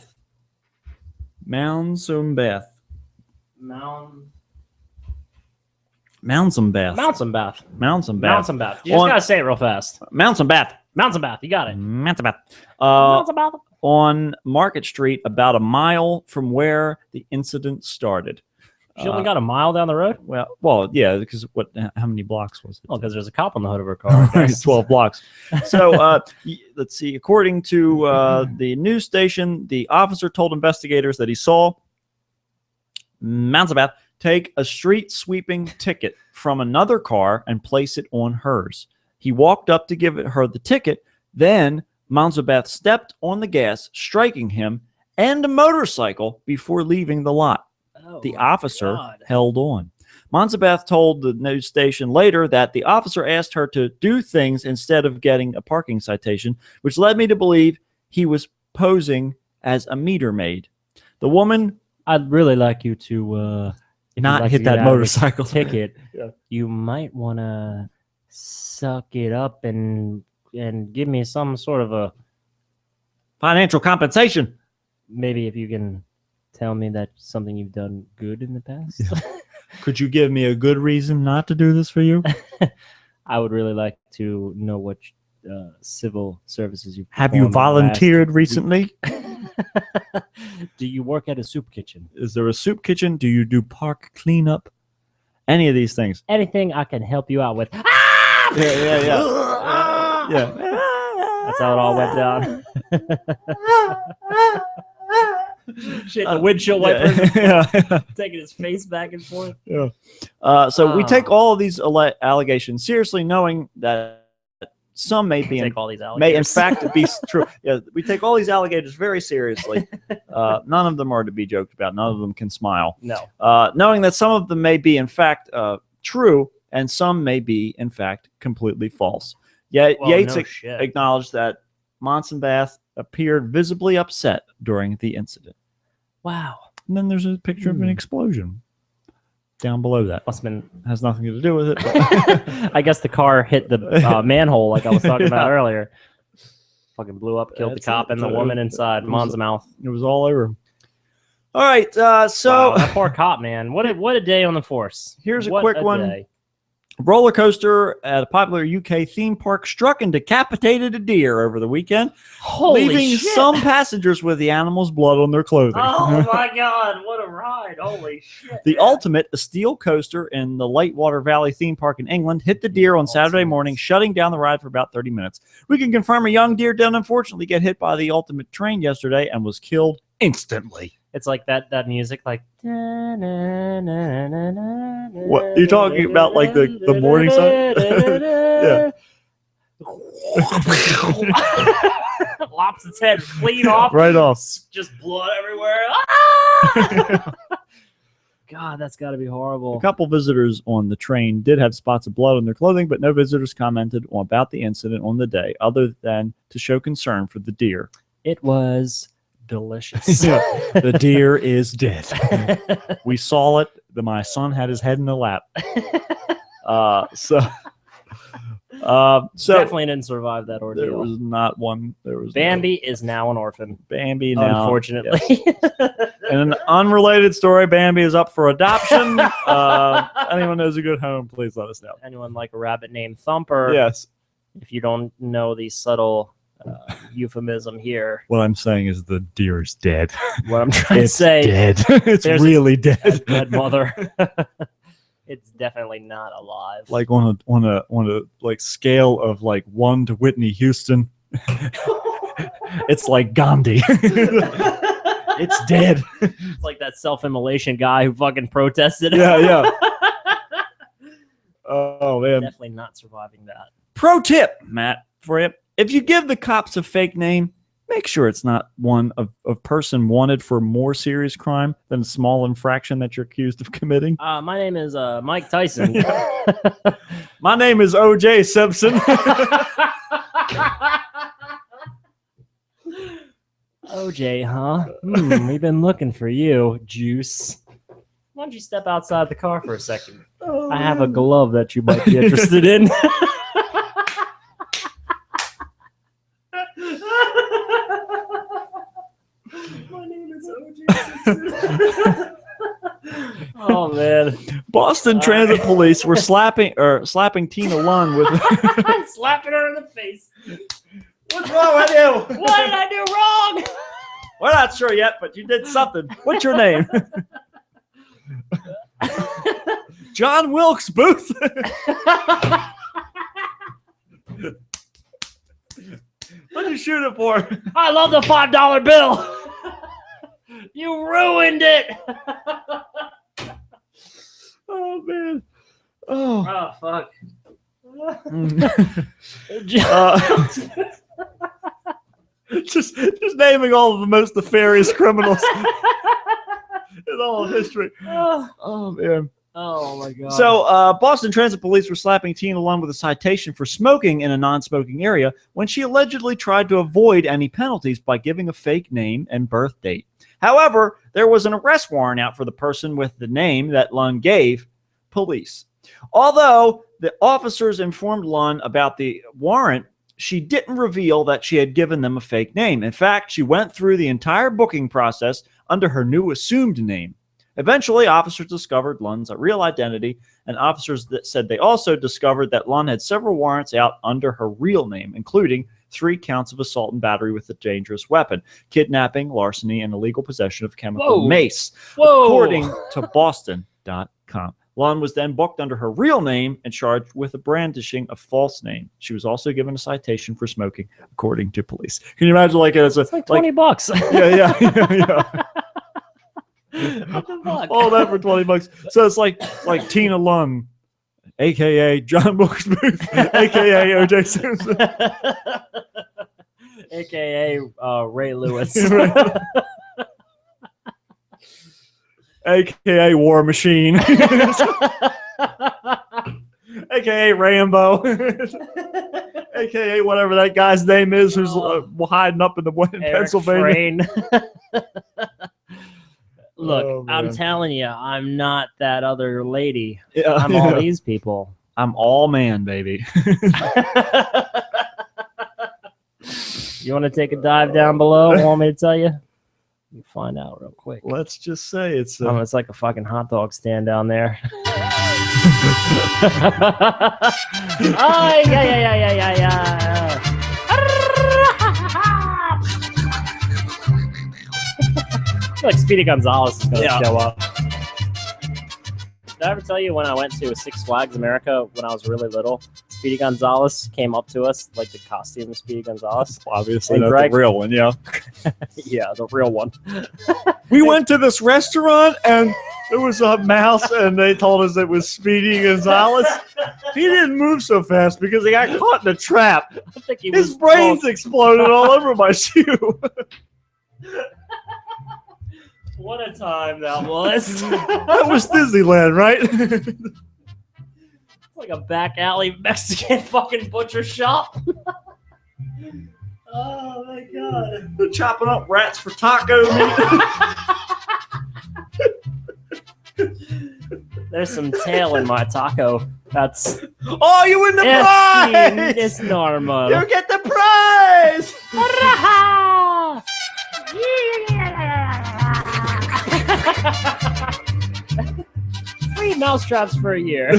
Moundsumbath. Moundsumbath. Mountsumbath. Moundsumbath. Mountsumbath. You just gotta say it real fast. Moundsumbath. Mountsumbath. You got it. Mountsumbath. Mountsumbath. On Market Street, about a mile from where the incident started. She only got a mile down the road? Well, yeah, because how many blocks was it? Well, because there's a cop on the hood of her car. I guess. 12 blocks. So let's see. According to the news station, the officer told investigators that he saw Mountsumbath take a street sweeping ticket from another car and place it on hers. He walked up to give her the ticket. Then Mountsumbath stepped on the gas, striking him and a motorcycle before leaving the lot. The officer held on. Mountsumbath told the news station later that the officer asked her to do things instead of getting a parking citation, which led me to believe he was posing as a meter maid. The woman... I'd really like you to... not hit that motorcycle ticket. Yeah. You might want to suck it up and give me some sort of a... financial compensation. Maybe if you can... tell me that's something you've done good in the past. Could you give me a good reason not to do this for you? I would really like to know what civil services you've Have you performed in the volunteered last recently? Do you work at a soup kitchen? Is there a soup kitchen? Do you do park cleanup? Any of these things? Anything I can help you out with. Yeah. That's how it all went down. Shit, the windshield wiper taking his face back and forth. Yeah. So we take all of these allegations seriously, knowing that some may be Take all these may in alligators. fact be true. Yeah, we take all these alligators very seriously. None of them are to be joked about. None of them can smile. No. Knowing that some of them may be in fact true and some may be in fact completely false. Yet Well, Yates no shit. acknowledged that Monsenbath appeared visibly upset during the incident. Wow. And then there's a picture of an explosion down below that. Must have been. Has nothing to do with it. I guess the car hit the manhole like I was talking about Yeah. earlier. Fucking blew up, killed That's the cop it. and the woman inside. Mom's mouth. It was all over. All right. So Wow, that poor cop, man. What a day on the force. Here's a What quick one. day. Roller coaster at a popular UK theme park struck and decapitated a deer over the weekend, Holy leaving shit. some passengers with the animal's blood on their clothing. Oh my god, what a ride. Holy shit. The Ultimate, a steel coaster in the Lightwater Valley theme park in England, hit the deer on Saturday morning, shutting down the ride for about 30 minutes. We can confirm a young deer did unfortunately get hit by the Ultimate train yesterday and was killed instantly. It's like that music, like. What are you talking about? Like the morning sun? Yeah. Lops its head clean off. Right off. Just blood everywhere. Ah! God, that's got to be horrible. A couple visitors on the train did have spots of blood on their clothing, but no visitors commented about the incident on the day other than to show concern for the deer. It was delicious. The deer is dead. We saw it. My son had his head in the lap. So Definitely didn't survive that ordeal. There was not one. There was Bambi is now an orphan. Bambi now, unfortunately. yes. In an unrelated story, Bambi is up for adoption. Anyone knows a good home, please let us know. Anyone like a rabbit named Thumper? Yes. If you don't know the subtle euphemism here, What I'm saying is the deer is dead. what I'm trying It's to say, dead. It's there's really dead. dead mother. It's definitely not alive. Like on a like scale of like 1 to Whitney Houston, it's like Gandhi. It's dead. It's like that self-immolation guy who fucking protested. Yeah. Oh man. Definitely not surviving that. Pro tip, Matt, for you. If you give the cops a fake name, make sure it's not one of person wanted for more serious crime than a small infraction that you're accused of committing. My name is Mike Tyson. My name is O.J. Simpson. OJ, huh? We've been looking for you, Juice. Why don't you step outside the car for a second? I have a glove that you might be interested in. My name is OJ Simpson. Oh man! Boston Transit Police were slapping Tina Lund with slapping her in the face. What's wrong with you? What did I do wrong? We're not sure yet, but you did something. What's your name? John Wilkes Booth. What did you shoot it for? I love the $5 bill. You ruined it. Oh man. Oh. Oh fuck. Just naming all of the most nefarious criminals in all of history. Oh man. Oh my god. So, Boston Transit Police were slapping Tina Lund with a citation for smoking in a non-smoking area when she allegedly tried to avoid any penalties by giving a fake name and birth date. However, there was an arrest warrant out for the person with the name that Lund gave police. Although the officers informed Lund about the warrant, she didn't reveal that she had given them a fake name. In fact, she went through the entire booking process under her new assumed name. Eventually, officers discovered Lund's real identity, and officers said they also discovered that Lund had several warrants out under her real name, including 3 counts of assault and battery with a dangerous weapon, kidnapping, larceny, and illegal possession of chemical mace, according to Boston.com. Lund was then booked under her real name and charged with a brandishing a false name. She was also given a citation for smoking, according to police. Can you imagine, like, it's like $20? Yeah. What the fuck? All that for $20. So it's like Tina Lund a.k.a. John Wilkes Booth, a.k.a. O.J. Simpson, a.k.a. Ray Lewis, a.k.a. War Machine, a.k.a. Rambo, a.k.a. whatever that guy's name is who's hiding up in Pennsylvania. Look, I'm telling you, I'm not that other lady. Yeah, I'm all these people. I'm all man, baby. You want to take a dive down below? Want me to tell you? You find out real quick. Let's just say it's it's like a fucking hot dog stand down there. Oh, yeah. I feel like Speedy Gonzalez is going to show up. Did I ever tell you when I went to Six Flags America when I was really little? Speedy Gonzalez came up to us, like the costume of Speedy Gonzalez. Obviously, not the real one, yeah. Yeah, the real one. We went to this restaurant and there was a mouse and they told us it was Speedy Gonzalez. He didn't move so fast because he got caught in a trap. I think his brains exploded all over my shoe. What a time that was. That was Disneyland, right? It's like a back alley Mexican fucking butcher shop. Oh my god. They're chopping up rats for taco meat. There's some tail in my taco. That's you win the prize! It's normal. You get the prize! Free mousetraps for a year.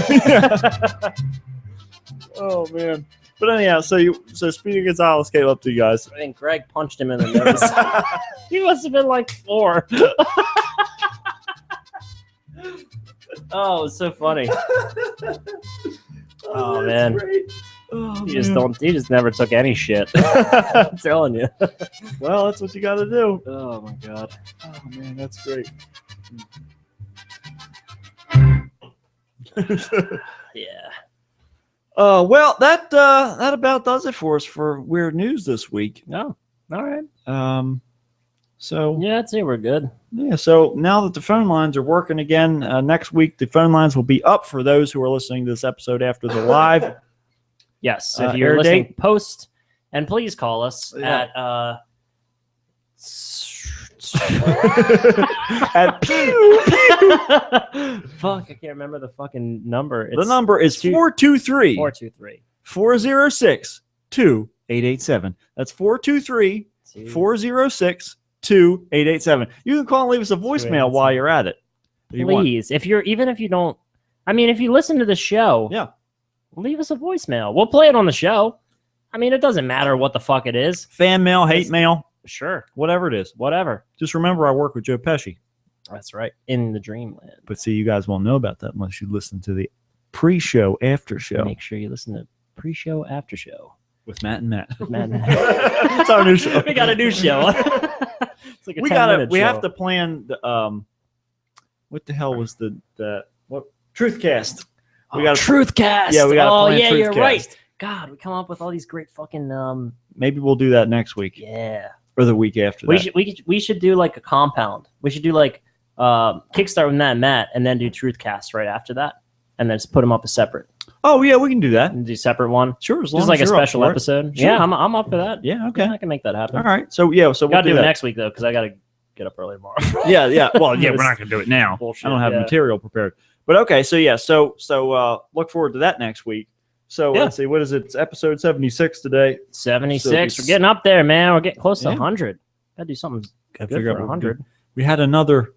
Oh man. But anyhow, so Speedy Gonzalez came up to you guys. I think Greg punched him in the nose. He must have been like 4. Oh, it was so funny. Oh man. Great. Oh, He just never took any shit. I'm telling you. Well, that's what you got to do. Oh my god. Oh man, that's great. Yeah. Well, that about does it for us for weird news this week. Oh, all right. So yeah, I'd say we're good. Yeah. So now that the phone lines are working again, next week the phone lines will be up for those who are listening to this episode after the live. Yes, if you're listening post, and please call us at at pew, pew. Fuck, I can't remember the fucking number. The number is 423 406 2887. That's 423 406 2887. You can call and leave us a voicemail while you're at it. Please, if you don't, I mean, if you listen to the show, yeah, leave us a voicemail. We'll play it on the show. I mean, it doesn't matter what the fuck it is. Fan mail, hate mail. Sure. Whatever it is. Whatever. Just remember I work with Joe Pesci. That's right. In the dreamland. But see, you guys won't know about that unless you listen to the pre-show, after show. Make sure you listen to pre-show, after show. With Matt and Matt. With Matt and Matt. It's our new show. We got a new show. It's like a we have to plan the what the hell was the Truthcast. We got Truthcast. Yeah, we got. Oh yeah, you're right. God, we come up with all these great fucking. Maybe we'll do that next week. Yeah. Or the week after. We should do like a compound. We should do like Kickstart with Matt and Matt, and then do Truthcast right after that, and then just put them up as separate. Oh yeah, we can do that. And do separate one. Sure, as long just like as a you're special up for episode. Sure. Yeah, I'm up for that. Yeah, okay, I can make that happen. All right, so yeah, so gotta we'll do it that next week though, because I gotta get up early tomorrow. yeah. Well, yeah, we're not gonna do it now. Bullshit, I don't have material prepared. But okay, so yeah, so look forward to that next week. So let's see, what is it? It's episode 76 today. 76. We're getting up there, man. We're getting close to 100. Gotta do something good for 100. We had another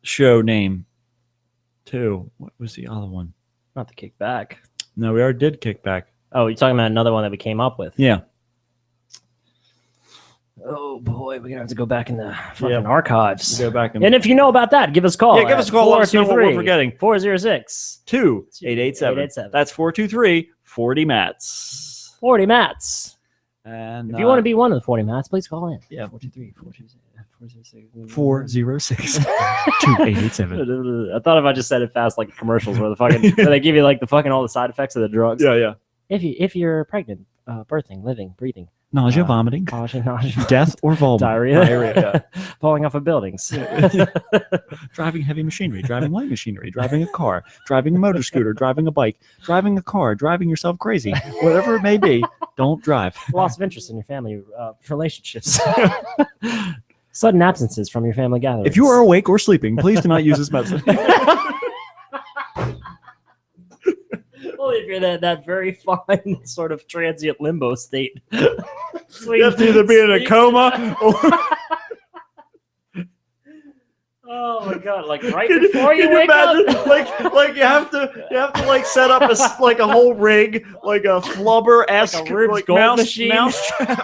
show name too. What was the other one? Not the Kickback. No, we already did Kickback. Oh, you're talking about another one that we came up with? Yeah. Oh boy, we're gonna have to go back in the fucking archives. Go back and if you know about that, give us a call. Yeah, give us a call. Let us know what we're forgetting. 406 2887. That's 423 40 Mats. 40 Mats. And if you want to be one of the 40 Mats, please call in. Yeah, 423-426. 406 2887. I thought if I just said it fast like commercials where the fucking where they give you like the fucking all the side effects of the drugs. Yeah. If you're pregnant, birthing, living, breathing, nausea, vomiting, nausea, death, or diarrhea, falling off of buildings, driving heavy machinery, driving light machinery, driving a car, driving a motor scooter, driving a bike, driving a car, driving yourself crazy, whatever it may be, don't drive. Loss of interest in your family relationships. Sudden absences from your family gatherings. If you are awake or sleeping, please do not use this medicine. Only if you're that very fine sort of transient limbo state. You have to either be in a coma or... Oh my god! Like right before you wake imagine, up, like you have to like set up a whole rig, like a flubber-esque like a Rubik's mouse machine. trap.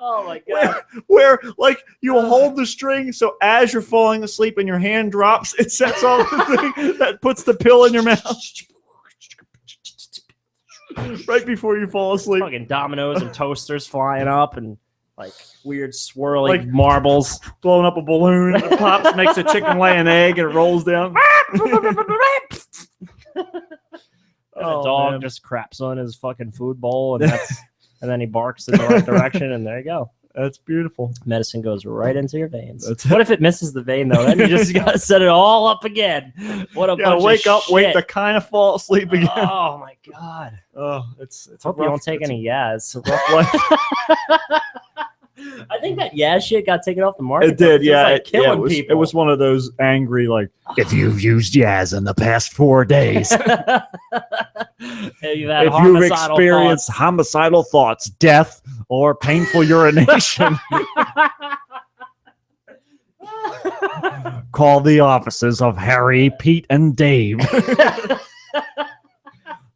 Oh my god! Where like you hold the string, so as you're falling asleep and your hand drops, it sets off the thing that puts the pill in your mouth. Right before you fall asleep. Fucking dominoes and toasters flying up and like weird swirling marbles. Blowing up a balloon, and it pops, makes a chicken lay an egg, and it rolls down. The dog just craps on his fucking food bowl, and then he barks in the right direction, and there you go. That's beautiful. Medicine goes right into your veins. What if it misses the vein though? Then you just gotta set it all up again. What a bunch wake of up, shit. wait to kind of fall asleep again. Oh my god. Oh, it's hope you don't take any Yaz. It's a rough life. I think that Yaz shit got taken off the market. It did, yeah. Like killing it people. was one of those angry, like, if you've used Yaz in the past 4 days, if you've experienced homicidal thoughts, death, or painful urination, call the offices of Harry, Pete, and Dave.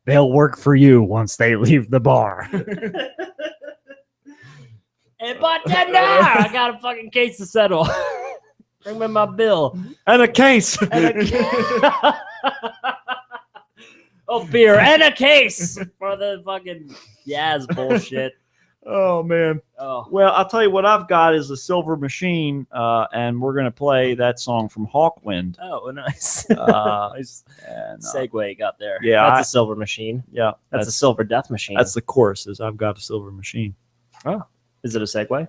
They'll work for you once they leave the bar. Hey, bartender, I got a fucking case to settle. Bring me my bill. And a case. Of beer and a case for the fucking Yaz bullshit. Oh, man. Oh. Well, I'll tell you what I've got is a Silver Machine, and we're going to play that song from Hawkwind. Oh, nice. Nice segue you got there. Yeah. That's a Silver Machine. Yeah. That's a Silver Death Machine. That's the chorus, is I've got a Silver Machine. Oh. Is it a segue?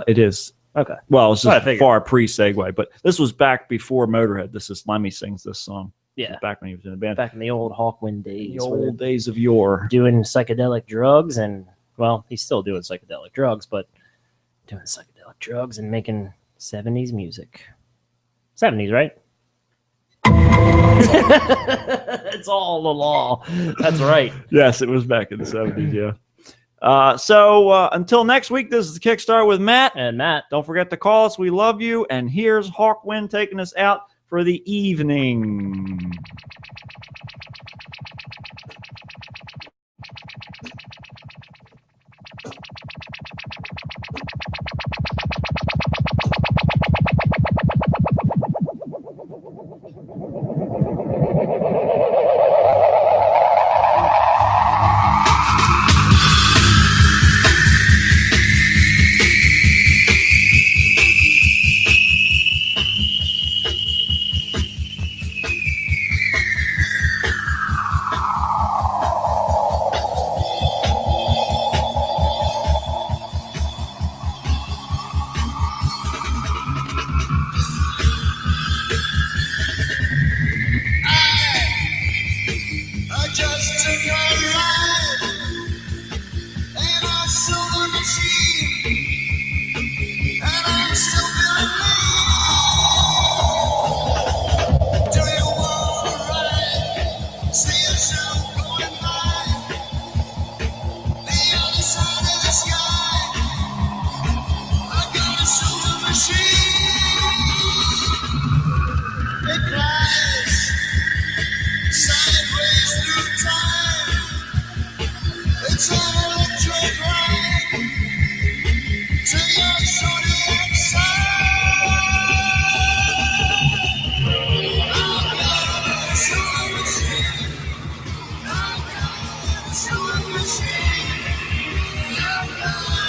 It is. Okay. Well, it's just far pre-segue, but this was back before Motorhead. This is Lemmy sings this song. Yeah. Back when he was in the band. Back in the old Hawkwind days. The old days of yore. Doing psychedelic drugs and, well, he's still doing psychedelic drugs, but doing psychedelic drugs and making 70s music. 70s, right? It's all the law. That's right. Yes, it was back in the 70s, yeah. So until next week, this is the Kickstart with Matt. And Matt. Don't forget to call us. We love you. And here's Hawkwind taking us out for the evening. Come on.